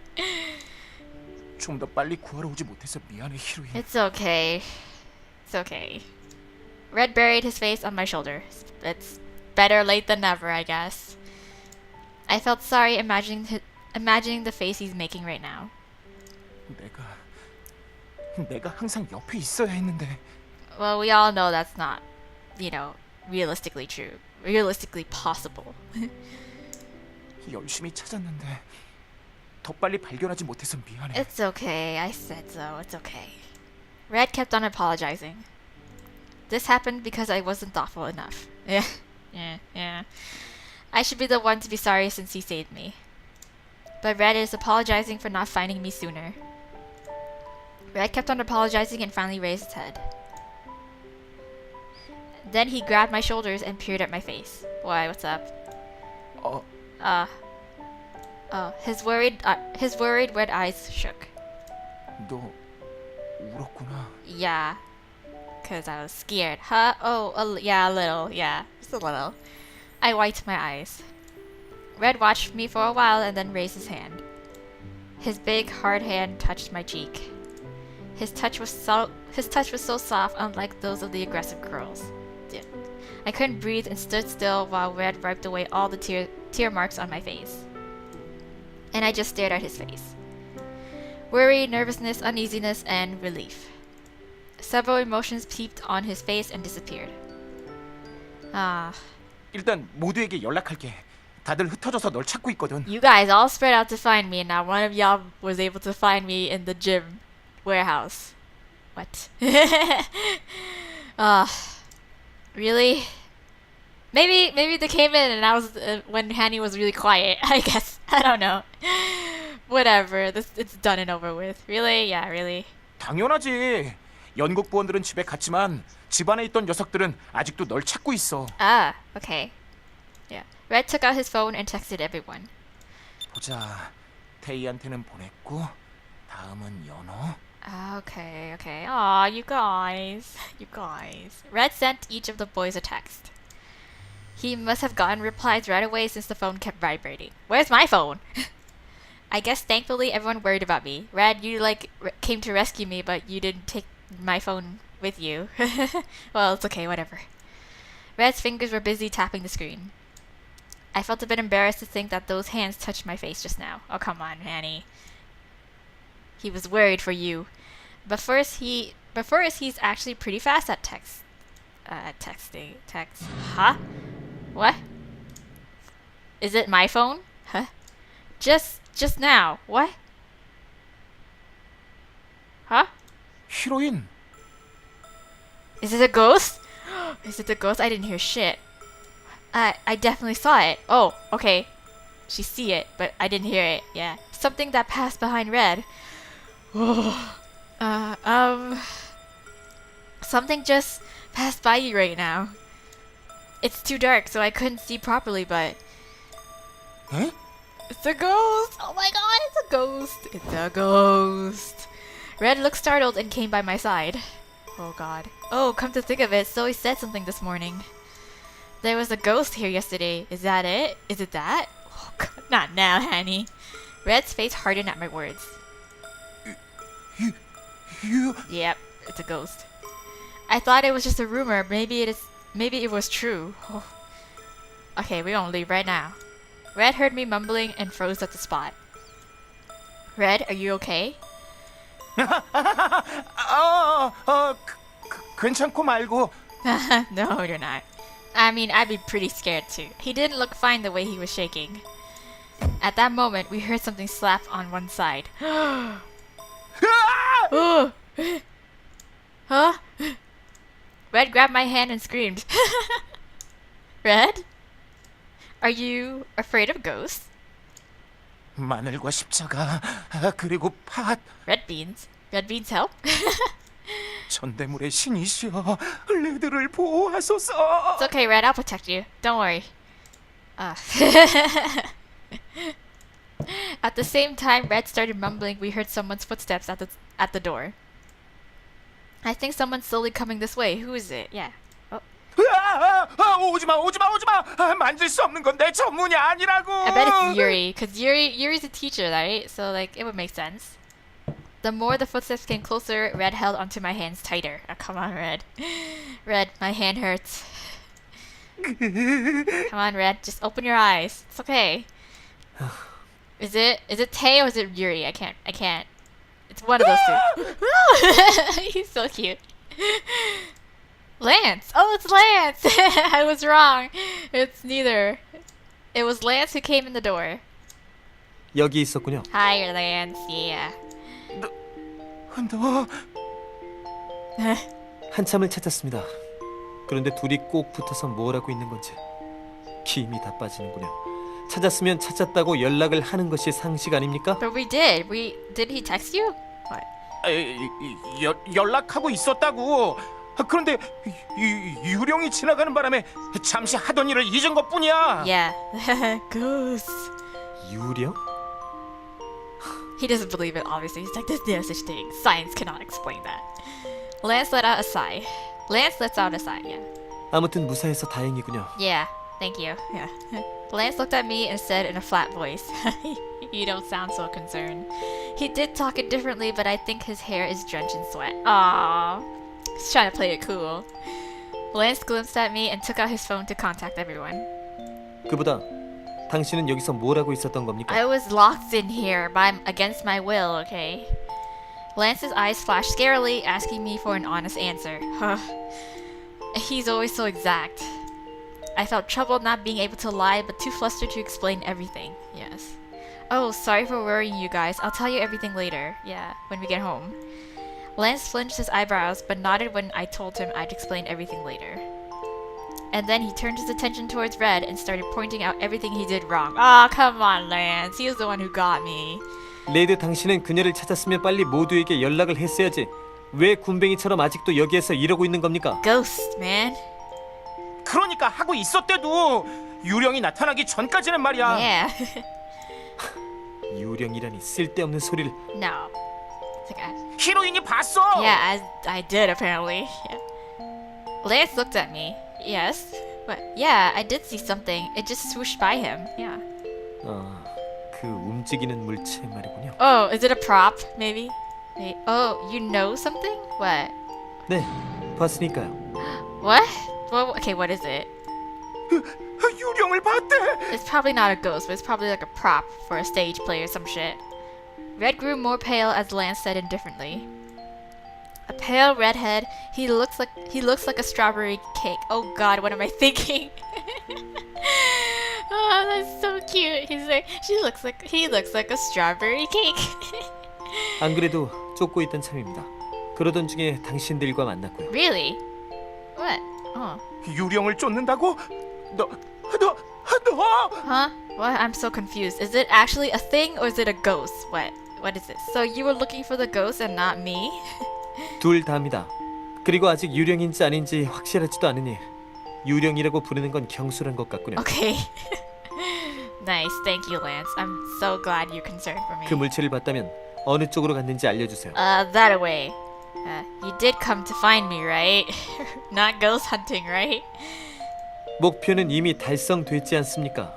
좀 더 빨리 구하러 오지 못해서 미안해, 히로인. It's okay. It's okay. Red buried his face on my shoulder. It's better late than never, I guess. I felt sorry imagining the face he's making right now. 내가 항상 옆에 있어야 했는데. Well, we all know that's not, realistically true. Realistically possible. 열심히 찾았는데 더 빨리 발견하지 못해서 미안해. It's okay. I said so. It's okay. Red kept on apologizing. This happened because I wasn't thoughtful enough. Yeah. I should be the one to be sorry since he saved me. But Red is apologizing for not finding me sooner. Red kept on apologizing and finally raised his head. Then he grabbed my shoulders and peered at my face. Why, what's up? His worried red eyes shook. 너 울었구나. Yeah. Cause I was scared. Huh? Oh, yeah, a little. Yeah, just a little. I wiped my eyes. Red watched me for a while and then raised his hand. His big, hard hand touched my cheek. His touch was so soft, unlike those of the aggressive girls. I couldn't breathe and stood still while Red wiped away all the tear marks on my face. And I just stared at his face. Worry, nervousness, uneasiness, and relief. Several emotions peeped on his face and disappeared. 일단 모두에게 연락할게. 다들 흩어져서 널 찾고 있거든. You guys all spread out to find me, and now one of y'all was able to find me in the gym warehouse. What? Really? Maybe they came in and I was when HaNi was really quiet. I guess I don't know. Whatever. It's done and over with. Really? Yeah, really. 당연하지. 연극 부원들은 집에 갔지만 집안에 있던 녀석들은 아직도 널 찾고 있어. Okay. Yeah. Red took out his phone and texted everyone. 보자. 태희한테는 보냈고 다음은 연호. Okay. Aw, you guys. Red sent each of the boys a text. He must have gotten replies right away since the phone kept vibrating. Where's my phone? I guess thankfully everyone worried about me. Red, you came to rescue me, but you didn't take my phone with you. Well, it's okay, whatever. Red's fingers were busy tapping the screen. I felt a bit embarrassed to think that those hands touched my face just now. Oh, come on, HaNi. He was worried for you. But first, he's actually pretty fast at texting. Huh? What? Is it my phone? Huh? Just now. What? Huh? 히로인, Is it a ghost? Is it the ghost? I didn't hear shit. I definitely saw it. Oh, okay. She see it, but I didn't hear it. Yeah. Something that passed behind Red. Something just passed by you right now. It's too dark, so I couldn't see properly, but 에? it's a ghost! Oh my god, it's a ghost! It's a ghost! Red looked startled and came by my side. Oh god. Oh, come to think of it, Zoe said something this morning. There was a ghost here yesterday. Is that it? Is it that? Oh god, not now, HaNi. Red's face hardened at my words. You... Yep, it's a ghost. I thought it was just a rumor. Maybe it was true. Oh. Okay, we're gonna leave right now. Red heard me mumbling and froze at the spot. Red, are you okay? 괜찮고 말고. No, you're not. I mean, I'd be pretty scared too. He didn't look fine the way he was shaking. At that moment, we heard something slap on one side. Oh. Huh? Red grabbed my hand and screamed. Red? Are you afraid of ghosts? 마늘과 십자가 그리고 팥 Red beans. Red beans help? 전대물의 신이시여 레드를 보호하소서. It's okay, Red. I'll protect you. Don't worry. At the same time, Red started mumbling. We heard someone's footsteps at the door. I think someone's slowly coming this way. Who is it? Yeah. Oh. 오지마 만질 수 없는 건 내 전문이 아니라고. I bet it's Yuri, because Yuri's a teacher, right? So like it would make sense. The more the footsteps came closer, Red held onto my hands tighter. Oh, come on, Red. Red, my hand hurts. Come on, Red. Just open your eyes. It's okay. Is it Tay or is it Yuri? I can't. It's one of those two. He's so cute. Lance! Oh, it's Lance! I was wrong. It's neither. It was Lance who came in the door. 여기 있었군요. Hi, Lance. Yeah. 너 한참을 찾았습니다. 그런데 둘이 꼭 붙어서 뭘 하고 있는 건지 기임이 다 빠지는군요. 찾았으면 찾았다고 연락을 하는 것이 상식 아닙니까? But we did. Did he text you? What? 연락하고 있었다고. 그런데 유령이 지나가는 바람에 잠시 하던 일을 잊은 것뿐이야. Yeah. Ghost. 유령? He doesn't believe it, obviously. He's like, there's no such thing. Science cannot explain that. Lance let out a sigh. Lance lets out a sigh, yeah. 아무튼 무사해서 다행이군요. Yeah, thank you. Yeah. Lance looked at me and said in a flat voice, You don't sound so concerned. He did talk it differently, but I think his hair is drenched in sweat. Aww. He's trying to play it cool. Lance glimpsed at me and took out his phone to contact everyone. 그보다 당신은 여기서 뭘 하고 있었던 겁니까? I was locked in here against my will, okay? Lance's eyes flashed scarily, asking me for an honest answer. He's always so exact. I felt troubled not being able to lie, but too flustered to explain everything. Yes. Oh, sorry for worrying you guys. I'll tell you everything later. Yeah, when we get home. Lance flinched his eyebrows, but nodded when I told him I'd explain everything later. And then he turned his attention towards Red and started pointing out everything he did wrong. Oh, come on, Lance. He was the one who got me. 레드, 당신은 그녀를 찾았으면 빨리 모두에게 연락을 했어야지. 왜 군뱅이처럼 아직도 여기에서 이러고 있는 겁니까? Ghost, man. 그러니까 하고 있었대도 유령이 나타나기 전까지는 말이야. Yeah. 유령이라니 쓸데없는 소리를. No. It's like 히로인이 봤어. Yeah, I did apparently. Yeah. Lance looked at me. Yes. But yeah, I did see something. It just swooshed by him. Yeah. 그 움직이는 물체 말이군요. Oh, is it a prop? Maybe? Oh, you know something? What? 네, 봤으니까요. What? Well, okay, what is it? 유령을 봤대. It's probably not a ghost, but it's probably like a prop for a stage play or some shit. Red grew more pale as Lance said indifferently. A pale redhead. He looks like a strawberry cake. Oh God, what am I thinking? Oh, that's so cute. He's like, he looks like a strawberry cake. 안 그래도 쫓고 있던 참입니다. 그러던 중에 당신들과 만났고요. Really? What? Oh. 유령을 쫓는다고? 너 Huh? What? I'm so confused. Is it actually a thing or is it a ghost? What is this? So you were looking for the ghost and not me? 둘 다입니다. 그리고 아직 유령인지 아닌지 확실하지도 않으니 유령이라고 부르는 건 경솔한 것 같군요. Okay. Nice. Thank you, Lance. I'm so glad you're concerned for me. 그 물체를 봤다면 어느 쪽으로 갔는지 알려주세요. That away. You did come to find me, right? Not ghost hunting, right? 목표는 이미 달성됐지 않습니까?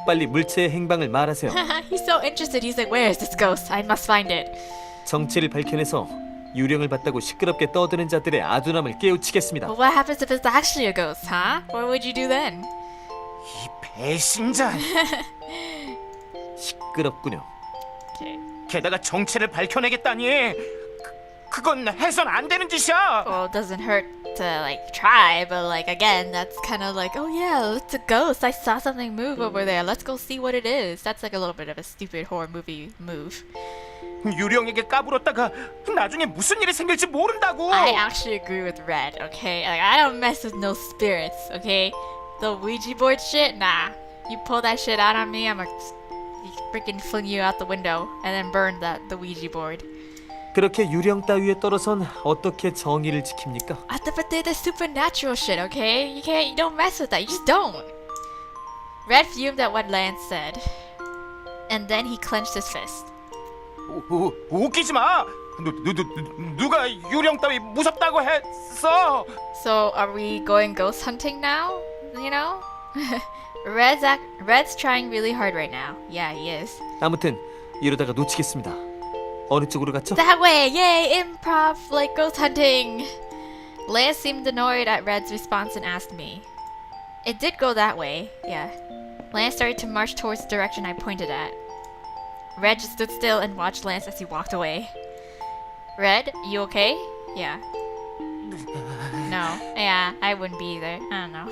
빨리 물체의 행방을 말하세요. He's so interested. He's like, where is this ghost? I must find it. 정체를 밝혀내서 유령을 봤다고 시끄럽게 떠드는 자들의 아둔함을 깨우치겠습니다. But what happens if it's actually a ghost, huh? What would you do then? 이 배신자. 시끄럽군요. Okay. 게다가 정체를 밝혀내겠다니. 그건 해선 안 되는 짓이야. Well, it doesn't hurt to like try, but like again, that's kind of like, oh yeah, it's a ghost. I saw something move over there. Let's go see what it is. That's like a little bit of a stupid horror movie move. 유령에게 까불었다가 나중에 무슨 일이 생길지 모른다고. I actually agree with Red. Okay, like I don't mess with no spirits. Okay, the Ouija board shit, nah. You pull that shit out on me, I'm gonna freaking fling you out the window and then burn the Ouija board. 그렇게 유령 따위에 떨어선 어떻게 정의를 지킵니까? But they're the supernatural shit, okay? You don't mess with that. You just don't. Red fumed at what Lance said, and then he clenched his fist. 웃기지 마. 누가 유령 따위 무섭다고 했어? So are we going ghost hunting now? You know, Red's trying really hard right now. Yeah, he is. 아무튼 이러다가 놓치겠습니다. 어느 쪽으로 갔죠? That way, yay! Improv like ghost hunting. Lance seemed annoyed at Red's response and asked me. It did go that way, yeah. Lance started to march towards the direction I pointed at. Red just stood still and watched Lance as he walked away. Red, you okay? Yeah. No. Yeah, I wouldn't be either. I don't know.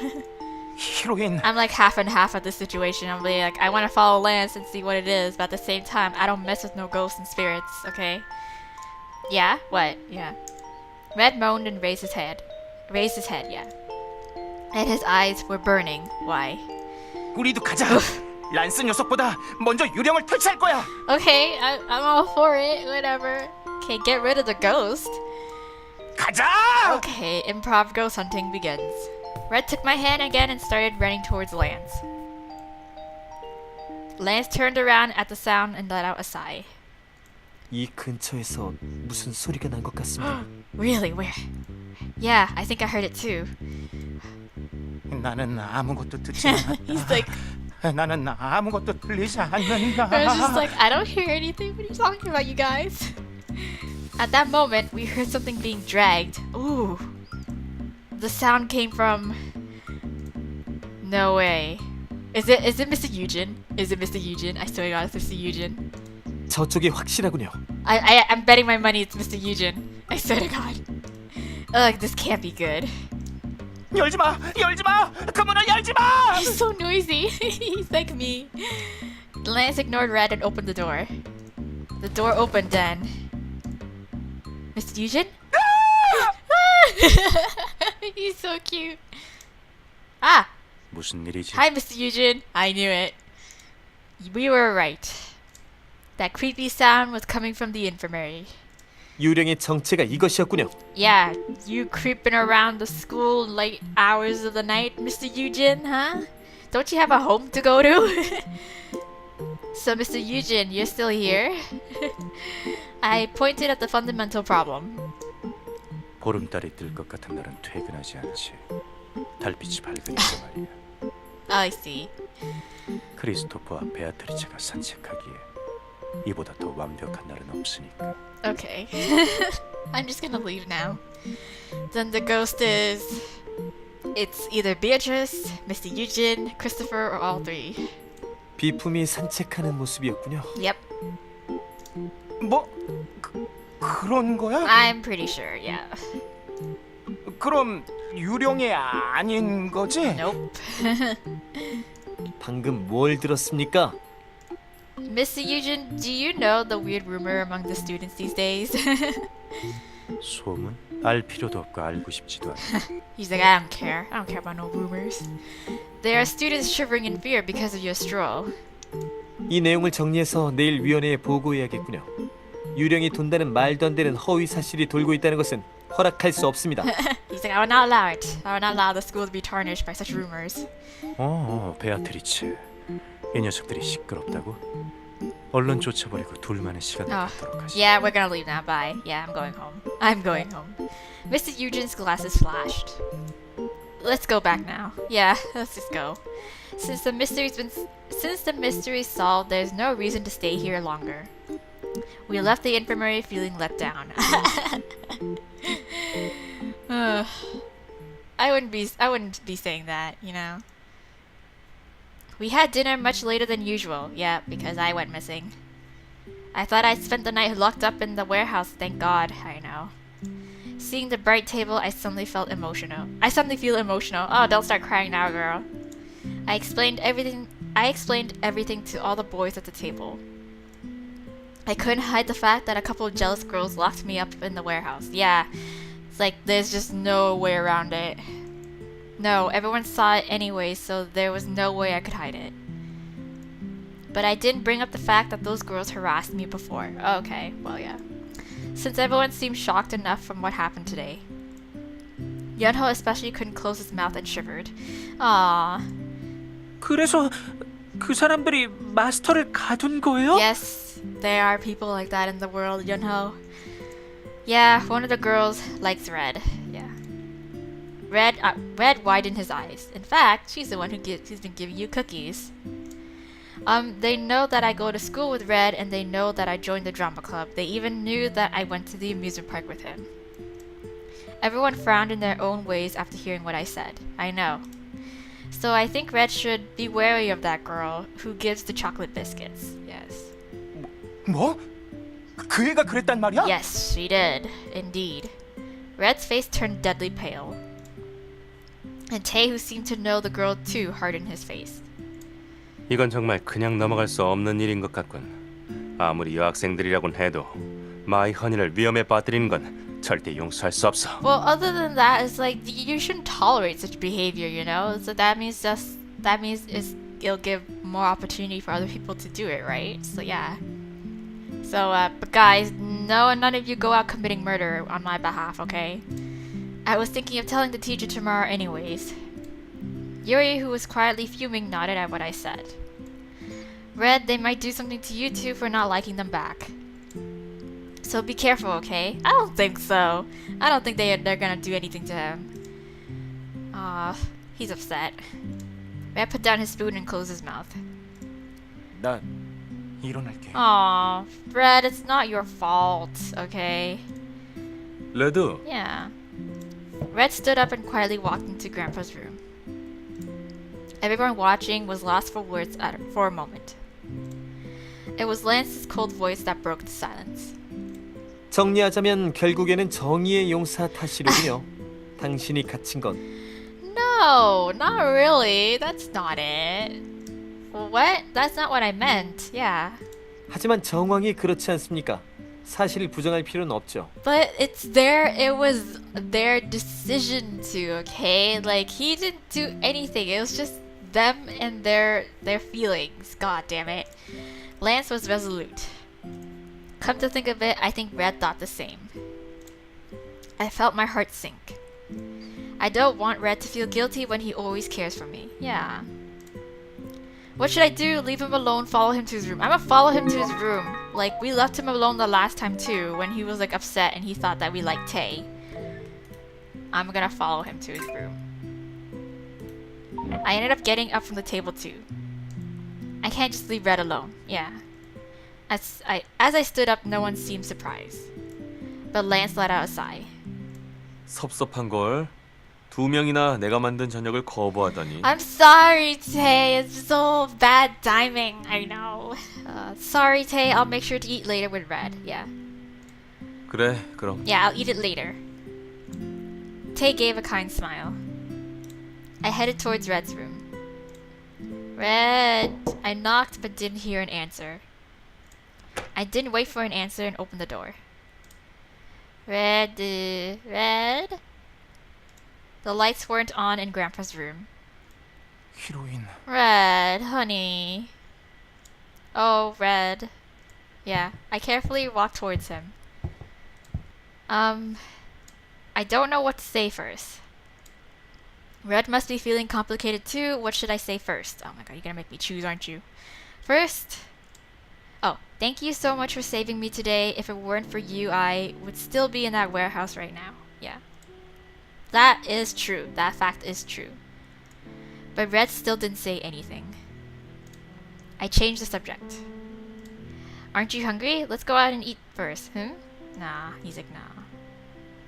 히로인. I'm like half and half at this situation. I'm like, I want to follow Lance and see what it is, but at the same time, I don't mess with no ghosts and spirits, okay? Yeah? What? Yeah. Red moaned and raised his head. Yeah. And his eyes were burning. Why? 우리도 가자. 란스 녀석보다 먼저 유령을 퇴치할 거야. Okay, I'm all for it. Whatever. Okay, get rid of the ghost. 가자. Okay, improv ghost hunting begins. Red took my hand again and started running towards Lance. Lance turned around at the sound and let out a sigh. 이 근처에서 무슨 소리가 난 것 같습니다. Really? Where? Yeah, I think I heard it too. 나는 아무것도 듣지 않았다. He's like, 나는 아무것도 들리지 않는다. I was just like, I don't hear anything. What are you talking about, you guys? At that moment, we heard something being dragged. Ooh. The sound came from... No way. Is it Mr. Eugen? Is it Mr. Eugen? I swear to God, it's Mr. Eugen. 저쪽이 확실하군요. I'm betting my money it's Mr. Eugen. I swear to God. Ugh, this can't be good. 열지 마, 열지 마. 그 문을 열지 마. He's so noisy. He's like me. Lance ignored Red and opened the door. The door opened then. Mr. Eugen? He's so cute. Ah! 무슨 일이지? Hi, Mr. Eugen. I knew it. We were right. That creepy sound was coming from the infirmary. 유령의 정체가 이것이었군요. Yeah, you creeping around the school late hours of the night, Mr. Eugen, huh? Don't you have a home to go to? So, Mr. Eugen, you're still here? I pointed at the fundamental problem. 보름달이 뜰 것 같은 날은 퇴근하지 않지. 달빛이 밝으니까 말이야. I see. 크리스토퍼와 베아트리체가 산책하기에 이보다 더 완벽한 날은 없으니까. Okay. I'm just gonna leave now. Then the ghost is... It's either Beatrice, Mr. Eugene, Christopher, or all three. 비품이 산책하는 모습이었군요. Yep, 뭐 그런 거야? I'm pretty sure, yeah. 그럼 유령이 아닌 거지? Nope. 방금 뭘 들었습니까? Mr. Eugene, do you know the weird rumor among the students these days? 소문? 알 필요도 없고 알고 싶지도 않아. He's like, I don't care. I don't care about no rumors. There are students shivering in fear because of your stroll. 이 내용을 정리해서 내일 위원회에 보고해야겠군요. 유령이 돈다는 말도 안 되는 허위 사실이 돌고 있다는 것은 허락할 수 없습니다. He's like, I will not allow it. I will not allow the school to be tarnished by such rumors. 베아트리츠. 이 녀석들이 시끄럽다고? 얼른 쫓아버리고 둘만의 시간을 Oh, 갖도록 하시. yeah, we're gonna leave now. Bye. Yeah, I'm going home. I'm going home. Mr. Eugene's glasses flashed. Let's go back now. Yeah, let's just go. Since the mystery's solved, there's no reason to stay here longer. We left the infirmary feeling let down. I wouldn't be saying that, you know. We had dinner much later than usual. Yeah, because I went missing. I thought I'd spent the night locked up in the warehouse, thank God. I know. Seeing the bright table, I suddenly feel emotional. Oh, don't start crying now, girl. I explained everything to all the boys at the table. I couldn't hide the fact that a couple of jealous girls locked me up in the warehouse. Yeah, it's like there's just no way around it. No, everyone saw it anyway, so there was no way I could hide it. But I didn't bring up the fact that those girls harassed me before. Okay, well, yeah. Since everyone seemed shocked enough from what happened today. Yunho especially couldn't close his mouth and shivered. Aww. 그래서 그 사람들이 마스터를 가둔 거예요? Yes, there are people like that in the world, Yunho. Yeah, one of the girls likes Red. Yeah. Red widened his eyes. In fact, she's the one who's been giving you cookies. They know that I go to school with Red, and they know that I joined the drama club. They even knew that I went to the amusement park with him. Everyone frowned in their own ways after hearing what I said. I know. So I think Red should be wary of that girl who gives the chocolate biscuits. Yes. 뭐? 그 애가 그랬단 말이야? Yes, she did. Indeed. Red's face turned deadly pale. And Tae, who seemed to know the girl too, hardened his face. 이건 정말 그냥 넘어갈 수 없는 일인 것 같군. 아무리 여학생들이라곤 해도 마이 허니를 위험에 빠뜨리는 건 절대 용서할 수 없어. Well, other than that, it's like you shouldn't tolerate such behavior, you know? So that means it'll give more opportunity for other people to do it, right? So yeah. So, but guys, no, none of you go out committing murder on my behalf, okay? I was thinking of telling the teacher tomorrow anyways. Yuri, who was quietly fuming, nodded at what I said. Red, they might do something to you too for not liking them back. So be careful, okay? I don't think so. I don't think they're gonna do anything to him. He's upset. Red put down his spoon and closed his mouth. 나 일어날게. Aw, Red, it's not your fault, okay? 레드, Yeah. Red stood up and quietly walked into Grandpa's room. Everyone watching was lost for words for a moment. It was Lance's cold voice that broke the silence. 정리하자면 결국에는 정의의 용사 탓이로군요. 당신이 갇힌 건 No, not really. That's not it. What? That's not what I meant. Yeah. 하지만 정황이 그렇지 않습니까? 사실을 부정할 필요는 없죠. But it was their decision to, okay? Like, he didn't do anything. It was just them and their feelings. God damn it. Lance was resolute. Come to think of it, I think Red thought the same. I felt my heart sink. I don't want Red to feel guilty when he always cares for me. Yeah. What should I do? Leave him alone, follow him to his room. I'm gonna follow him to his room. Like, we left him alone the last time too, when he was like upset and he thought that we liked Tae. I'm gonna follow him to his room. I ended up getting up from the table too. I can't just leave Red alone. Yeah. As I stood up, no one seemed surprised. But Lance let out a sigh. 섭섭한 걸. 두 명이나 내가 만든 저녁을 거부하다니. I'm sorry, Tay. It's so bad timing. I know. Sorry, Tay. I'll make sure to eat later with Red. Yeah. 그래, 그럼. Yeah, I'll eat it later. Tay gave a kind smile. I headed towards Red's room. Red! I knocked but didn't hear an answer. I didn't wait for an answer and opened the door. Red? Red? The lights weren't on in Grandpa's room. 히로인, Red, honey. Oh, Red. Yeah, I carefully walked towards him. I don't know what to say first. Red must be feeling complicated too. What should I say first? Oh my god, you're gonna make me choose, aren't you? First, oh, thank you so much for saving me today. If it weren't for you, I would still be in that warehouse right now. Yeah. That is true. That fact is true. But Red still didn't say anything. I changed the subject. Aren't you hungry? Let's go out and eat first. Nah. He's like, nah.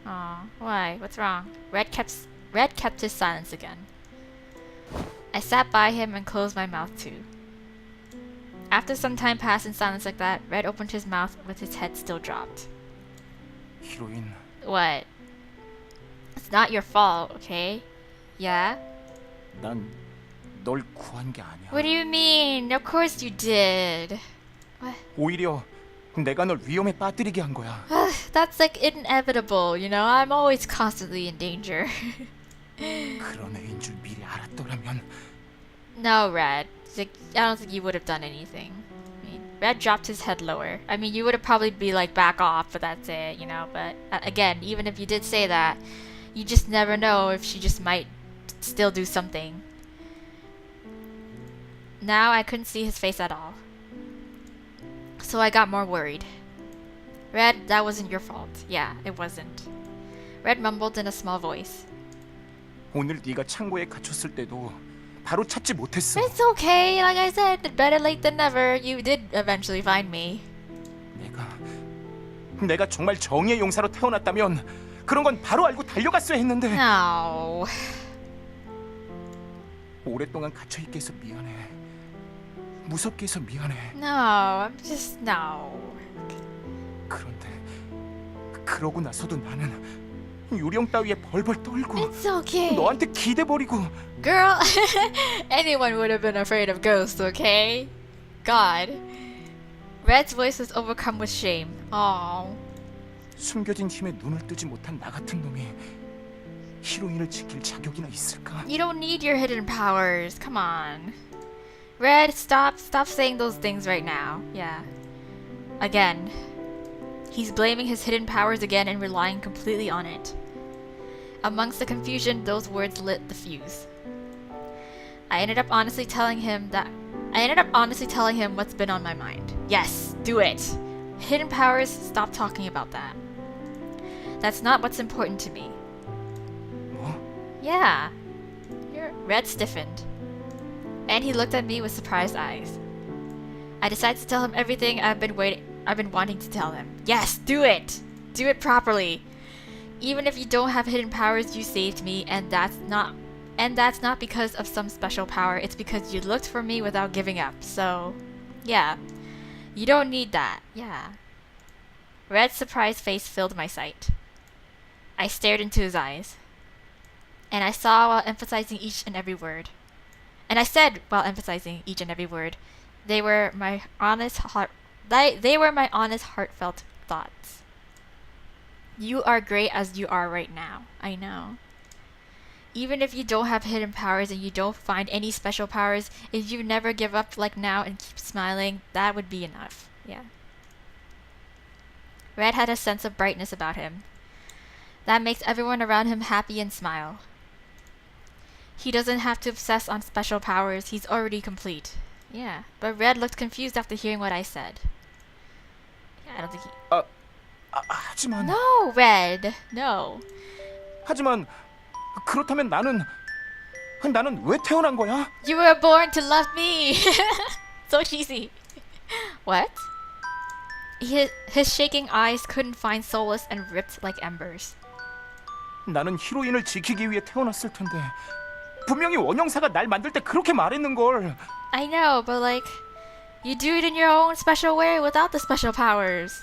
Aw, why? What's wrong? Red kept his silence again. I sat by him and closed my mouth too. After some time passed in silence like that, Red opened his mouth with his head still dropped. 히로인, What? It's not your fault, okay? Yeah? 난 널 구한 게 아니야. What do you mean? Of course you did. 오히려 내가 널 위험에 빠뜨리게 한 거야. That's like inevitable, you know? I'm always constantly in danger. 그런 애인 줄 미리 알았더라면. No, Red. Like, I don't think you would have done anything. I mean, Red dropped his head lower. I mean, you would have probably be like, back off, but that's it, you know? But again, even if you did say that, you just never know if she just might still do something. Now I couldn't see his face at all. So I got more worried. Red, that wasn't your fault. Yeah, it wasn't. Red mumbled in a small voice. 오늘 네가 창고에 갇혔을 때도 바로 찾지 못했어. It's okay, like I said, better late than never. You did eventually find me. 내가 정말 정의의 용사로 태어났다면 그런 건 바로 알고 달려갔어야 했는데. No. 오랫동안 갇혀 있게 해서 미안해. 무섭게 해서 미안해. No, I'm just no. 그런데 그러고 나서도 나는 요령 따위에 벌벌 떨고 It's okay. 너한테 기대버리고. Girl, anyone would have been afraid of ghosts, okay? God. Red's voice was overcome with shame. Oh. 숨겨진 힘에 눈을 뜨지 못한 나 같은 놈이 히로인을 지킬 자격이나 있을까? You don't need your hidden powers. Come on. Red, stop saying those things right now. Yeah. Again. He's blaming his hidden powers again and relying completely on it. Amongst the confusion, those words lit the fuse. I ended up honestly telling him what's been on my mind. Yes, do it. Hidden powers, stop talking about that. That's not what's important to me. 뭐? Yeah. Red stiffened. And he looked at me with surprised eyes. I decided to tell him everything I've been wanting to tell him. Yes, do it! Do it properly. Even if you don't have hidden powers, you saved me, and that's not because of some special power. It's because you looked for me without giving up. So, yeah. You don't need that. Yeah. Red's surprised face filled my sight. I stared into his eyes. And I saw while emphasizing each and every word. And I said while emphasizing each and every word, they were my honest, heartfelt thoughts. You are great as you are right now. I know. Even if you don't have hidden powers and you don't find any special powers, if you never give up like now and keep smiling, that would be enough. Yeah. Red had a sense of brightness about him. That makes everyone around him happy and smile. He doesn't have to obsess on special powers. He's already complete. Yeah. But Red looked confused after hearing what I said. Yeah, I don't think he... 하지만 No, Red. No. 하지만 그렇다면 나는 왜 태어난 거야? You were born to love me. So cheesy. What? His shaking eyes couldn't find solace and ripped like embers. 나는 히로인을 지키기 위해 태어났을 텐데 분명히 원형사가 날 만들 때 그렇게 말했는 걸. I know, but like, you do it in your own special way without the special powers.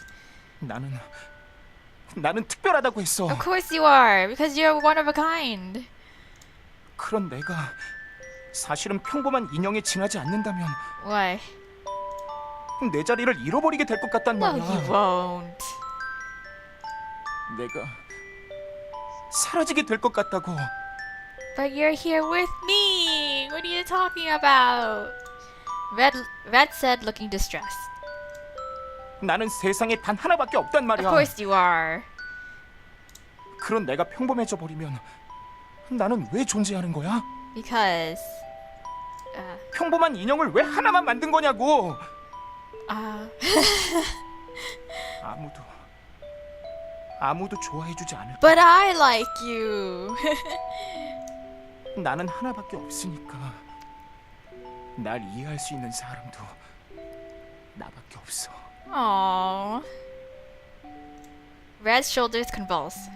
나는 특별하다고 했어. Of course you are, because you're one of a kind. 그런 내가 사실은 평범한 인형에 지나지 않는다면 Why? 내 자리를 잃어버리게 될 것 같단 No, 말이야. you won't. 내가 사라지게 될 것 같다고. But you're here with me. What are you talking about? Red said, looking distressed. 나는 세상에 단 하나밖에 없단 Of 말이야. course you are. 그런 내가 평범해져 버리면 나는 왜 존재하는 거야? Because, 평범한 인형을 왜 하나만 만든 거냐고. 아무도 좋아해주지 않을 거야. But I like you. 나는 하나밖에 없으니까 날 이해할 수 있는 사람도 나밖에 없어. Aww. Red's shoulders convulsed.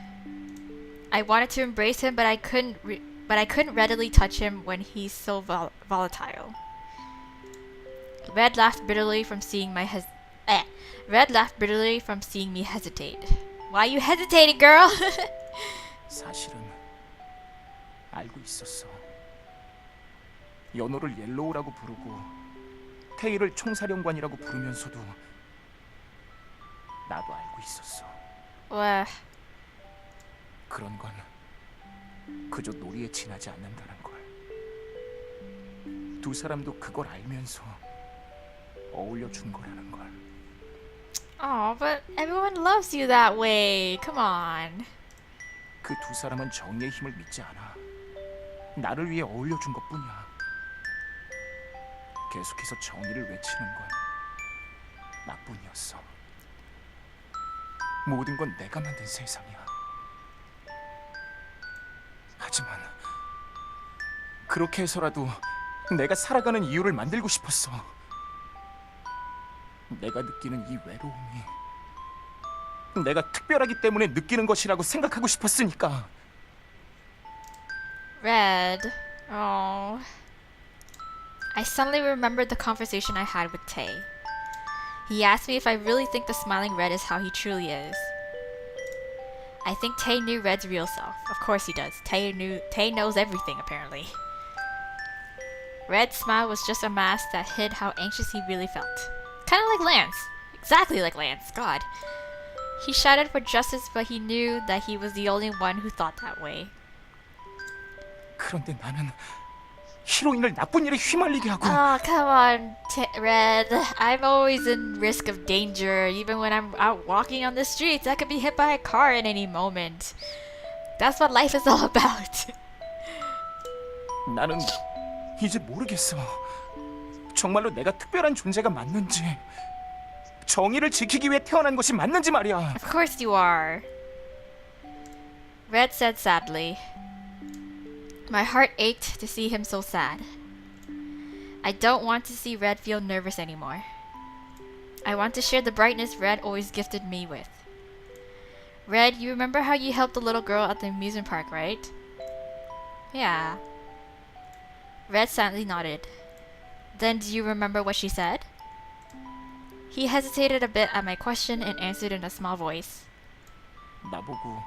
I wanted to embrace him, but I couldn't. But I couldn't readily touch him when he's so volatile. Red laughed bitterly from seeing Red laughed bitterly from seeing me hesitate. Why you hesitating, girl? 사실은 알고 있었어. 연호를 옐로우라고 부르고 테일을 총사령관이라고 부르면서도 나도 알고 있었어. 왜? 그런 건 그저 놀이에 지나지 않는다는 걸. 두 사람도 그걸 알면서 어울려 준 거라는 걸. Oh, but everyone loves you that way. Come on. 그 두 사람은 정의의 힘을 믿지 않아. 나를 위해 어울려 준 것뿐이야. 계속해서 정의를 외치는 건 나뿐이었어. 모든 건 내가 만든 세상이야. 하지만 그렇게 해서라도 내가 살아가는 이유를 만들고 싶었어. 내가 느끼는 이 외로움이 내가 특별하기 때문에 느끼는 것이라고 생각하고 싶었으니까. Red. Oh. I suddenly remembered the conversation I had with Tay. He asked me if I really think the smiling Red is how he truly is. I think Tay knew Red's real self. Of course he does. Tay knows everything, apparently. Red's smile was just a mask that hid how anxious he really felt. Kinda like Lance. Exactly like Lance. God. He shouted for justice, but he knew that he was the only one who thought that way. 그런데 나는 히로인을 나쁜 일에 휘말리게 하고. Oh, come on, Red. I'm always in risk of danger. Even when I'm out walking on the streets, I could be hit by a car at any moment. That's what life is all about. 나는 이제 모르겠어. 정말로 내가 특별한 존재가 맞는지, 정의를 지키기 위해 태어난 것이 맞는지 말이야. Of course you are. Red said sadly. My heart ached to see him so sad. I don't want to see Red feel nervous anymore. I want to share the brightness Red always gifted me with. Red, you remember how you helped the little girl at the amusement park, right? Yeah. Red silently nodded. Then do you remember what she said? He hesitated a bit at my question and answered in a small voice. 나보고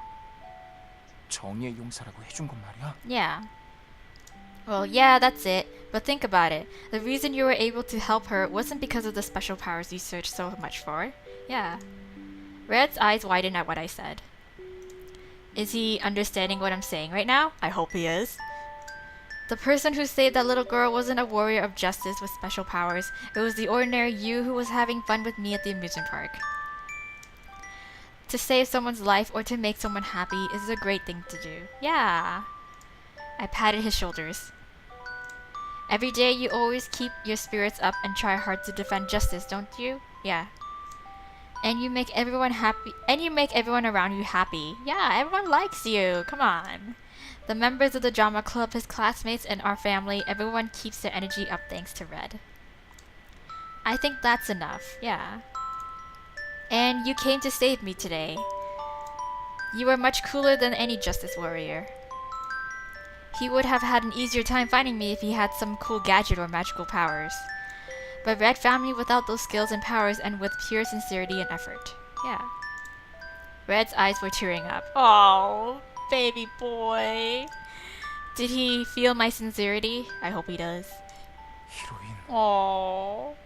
정의의 용사라고 해준 건 말이야. Yeah. Well, yeah, that's it. But think about it. The reason you were able to help her wasn't because of the special powers you searched so much for. Yeah. Red's eyes widened at what I said. Is he understanding what I'm saying right now? I hope he is. The person who saved that little girl wasn't a warrior of justice with special powers. It was the ordinary you who was having fun with me at the amusement park. To save someone's life or to make someone happy is a great thing to do. Yeah. I patted his shoulders. Every day you always keep your spirits up and try hard to defend justice, don't you? Yeah. And you make everyone happy, and you make everyone around you happy. Yeah, everyone likes you. Come on. The members of the drama club, his classmates, and our family, everyone keeps their energy up thanks to Red. I think that's enough. Yeah. And you came to save me today. You were much cooler than any justice warrior. He would have had an easier time finding me if he had some cool gadget or magical powers. But Red found me without those skills and powers and with pure sincerity and effort. Yeah. Red's eyes were tearing up. Oh, baby boy. Did he feel my sincerity? I hope he does. 히로인, Oh.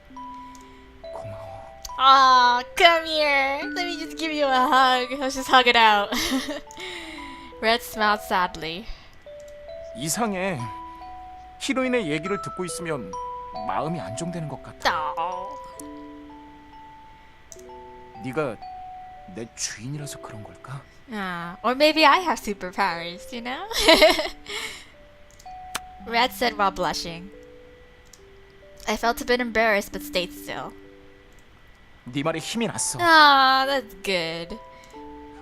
고마워. Aw, come here. Let me just give you a hug. Let's just hug it out. Red smiled sadly. 이상해. 히로인의 얘기를 듣고 있으면 마음이 안정되는 것 같아. Oh. 네가 내 주인이라서 그런 걸까? Or maybe I have superpowers, you know? Red said while blushing. I felt a bit embarrassed but stayed still. 네 말에 힘이 났어. Aw, that's good.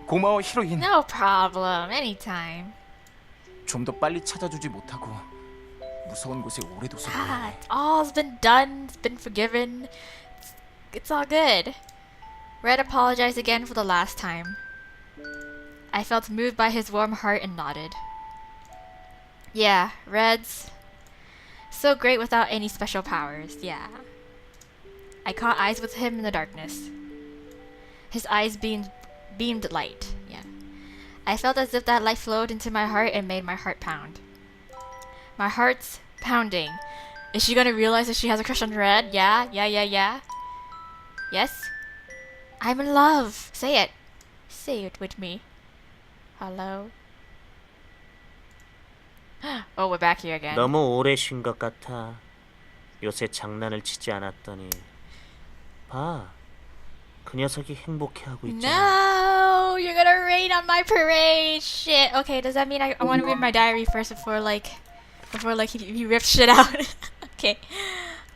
고마워 히로인. No problem. Anytime. 좀 더 빨리 찾아주지 못하고 무서운 곳에 오래 둬서 미안해. All's been done. It's been forgiven. It's all good. Red apologized again for the last time. I felt moved by his warm heart and nodded. Yeah, Red's so great without any special powers. Yeah. I caught eyes with him in the darkness. His eyes beamed light. Yeah. I felt as if that light flowed into my heart and made my heart pound. My heart's pounding. Is she gonna realize that she has a crush on Red? Yeah? Yes? I'm in love. Say it. Say it with me. Hello? Oh, we're back here again. 너무 오래 쉰 것 같아. 요새 장난을 치지 않았더니. 봐, 그 녀석이 행복해하고 있잖아. No! You're gonna rain on my parade! Shit. Okay, does that mean I want to read my diary first before he rips shit out? Okay.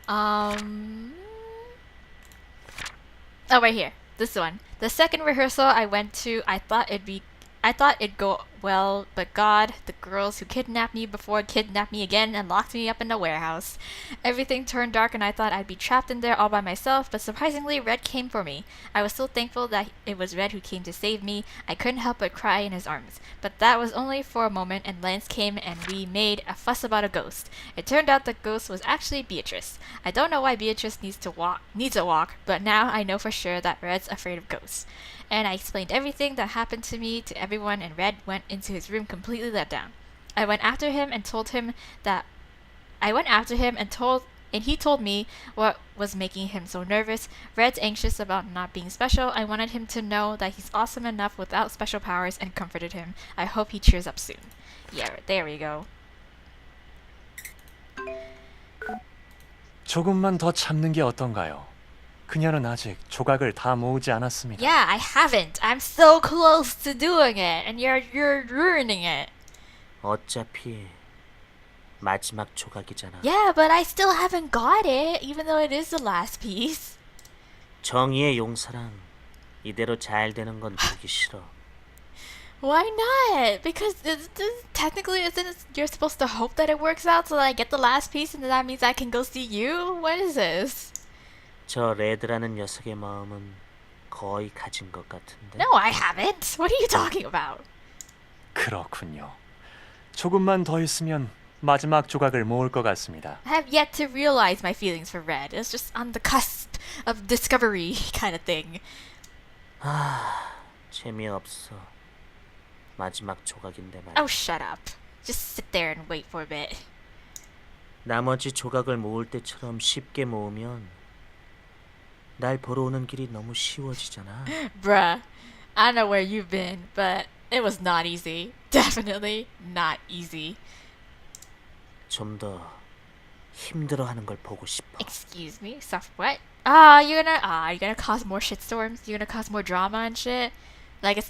Oh, right here. This one. The second rehearsal I went to, I thought it'd go well, but God, the girls who kidnapped me before kidnapped me again and locked me up in a warehouse. Everything turned dark and I thought I'd be trapped in there all by myself, but surprisingly Red came for me. I was so thankful that it was Red who came to save me. I couldn't help but cry in his arms. But that was only for a moment and Lance came and we made a fuss about a ghost. It turned out the ghost was actually Beatrice. I don't know why Beatrice needs a walk, but now I know for sure that Red's afraid of ghosts. And I explained everything that happened to me to everyone and Red went into his room completely let down. I went after him and he told me what was making him so nervous. Red's anxious about not being special. I wanted him to know that he's awesome enough without special powers and comforted him. I hope he cheers up soon. Yeah, there we go. 조금만 더 참는 게 어떤가요? 그녀는 아직 조각을 다 모으지 않았습니다. Yeah, I haven't. I'm so close to doing it, and you're ruining it. 어차피 마지막 조각이잖아. Yeah, but I still haven't got it, even though it is the last piece. 정의의 용사랑 이대로 잘 되는 건 보기 싫어. Why not? Because technically, you're supposed to hope that it works out so that I get the last piece, and then that means I can go see you. What is this? 저 레드라는 녀석의 마음은 거의 가진 것 같은데. No, I haven't. What are you talking about? 그렇군요. 조금만 더 있으면 마지막 조각을 모을 것 같습니다. I have yet to realize my feelings for Red. It's just on the cusp of discovery kind of thing. 재미없어. 마지막 조각인데 말이야. Oh, shut up. Just sit there and wait for a bit. 나머지 조각을 모을 때처럼 쉽게 모으면 날 보러 오는 길이 너무 쉬워지잖아. Bruh, I don't know where you've been, but it was not easy. Definitely not easy. 좀 더 힘들어하는 걸 보고 싶어. Excuse me? Stuff what? You're gonna cause more shitstorms? You're gonna cause more drama and shit? Like it's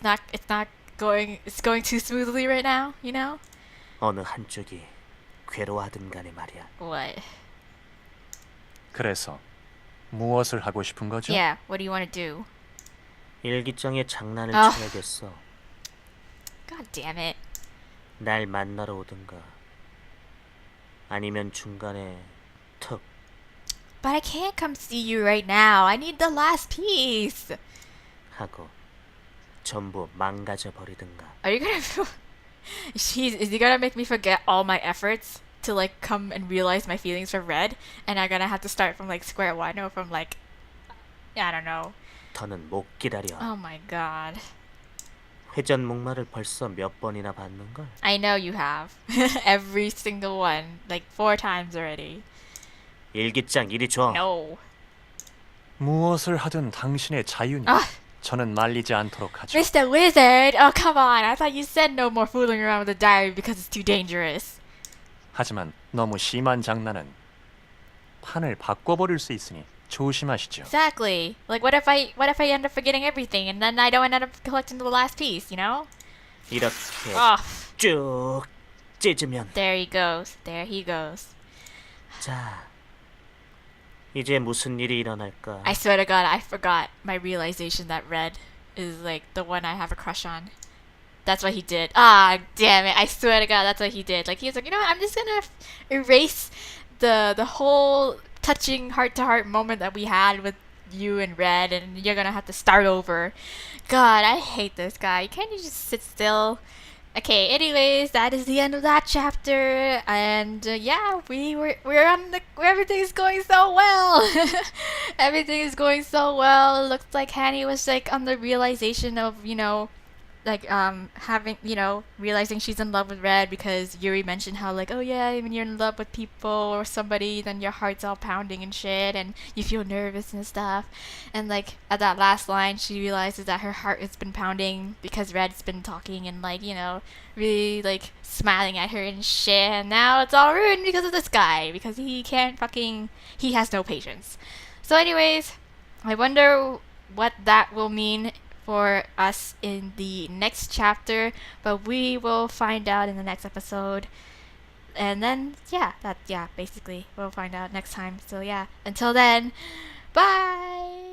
going too smoothly right now, you know? 어느 한쪽이 괴로워하든 간에 말이야. What? 그래서 무엇을 하고 싶은 거죠? Yeah, what do you want to do? 일기장에 장난을 쳐야겠어. God damn it. 날 만나러 오든가 아니면 중간에 툭. But I can't come see you right now. I need the last piece. 하고 전부 망가져 버리든가. Are you gonna? Is he gonna make me forget all my efforts to like come and realize my feelings for Red, and I'm gonna have to start from like square one or from like, I don't know. 더는 못 기다려. Oh my god. 회전 목마를 벌써 몇 번이나 봤는걸? I know you have. Every single one, like 4 times already. 일기장 이리 줘. No. 무엇을 하든 당신의 자유니 Ah, 저는 말리지 않도록 하죠. Mr. Wizard. Oh come on. I thought you said no more fooling around with the diary because it's too dangerous. 하지만 너무 심한 장난은 판을 바꿔버릴 수 있으니 조심하시죠. Exactly. Like what if I end up forgetting everything and then I don't end up collecting the last piece, you know? 이렇게 Oh, 쭉 찢으면. there he goes. There he goes. 자, 이제 무슨 일이 일어날까? I swear to God, I forgot my realization that Red is like the one I have a crush on. That's what he did. Ah, damn it! I swear to God, that's what he did. Like he was like, you know what? I'm just gonna erase the whole touching heart-to-heart moment that we had with you and Red, and you're gonna have to start over. God, I hate this guy. Can't you just sit still? Okay. Anyways, that is the end of that chapter, and yeah, we're on the everything is going so well. Everything is going so well. It looks like HaNi was like on the realization of like having realizing she's in love with Red because Yuri mentioned how like, oh yeah, when you're in love with people or somebody, then your heart's all pounding and shit and you feel nervous and stuff. And like at that last line she realizes that her heart has been pounding because Red's been talking and like really like smiling at her and shit, and now it's all ruined because of this guy because he has no patience. So anyways, I wonder what that will mean for us in the next chapter, but we will find out in the next episode. And then basically we'll find out next time. So yeah, until then, bye.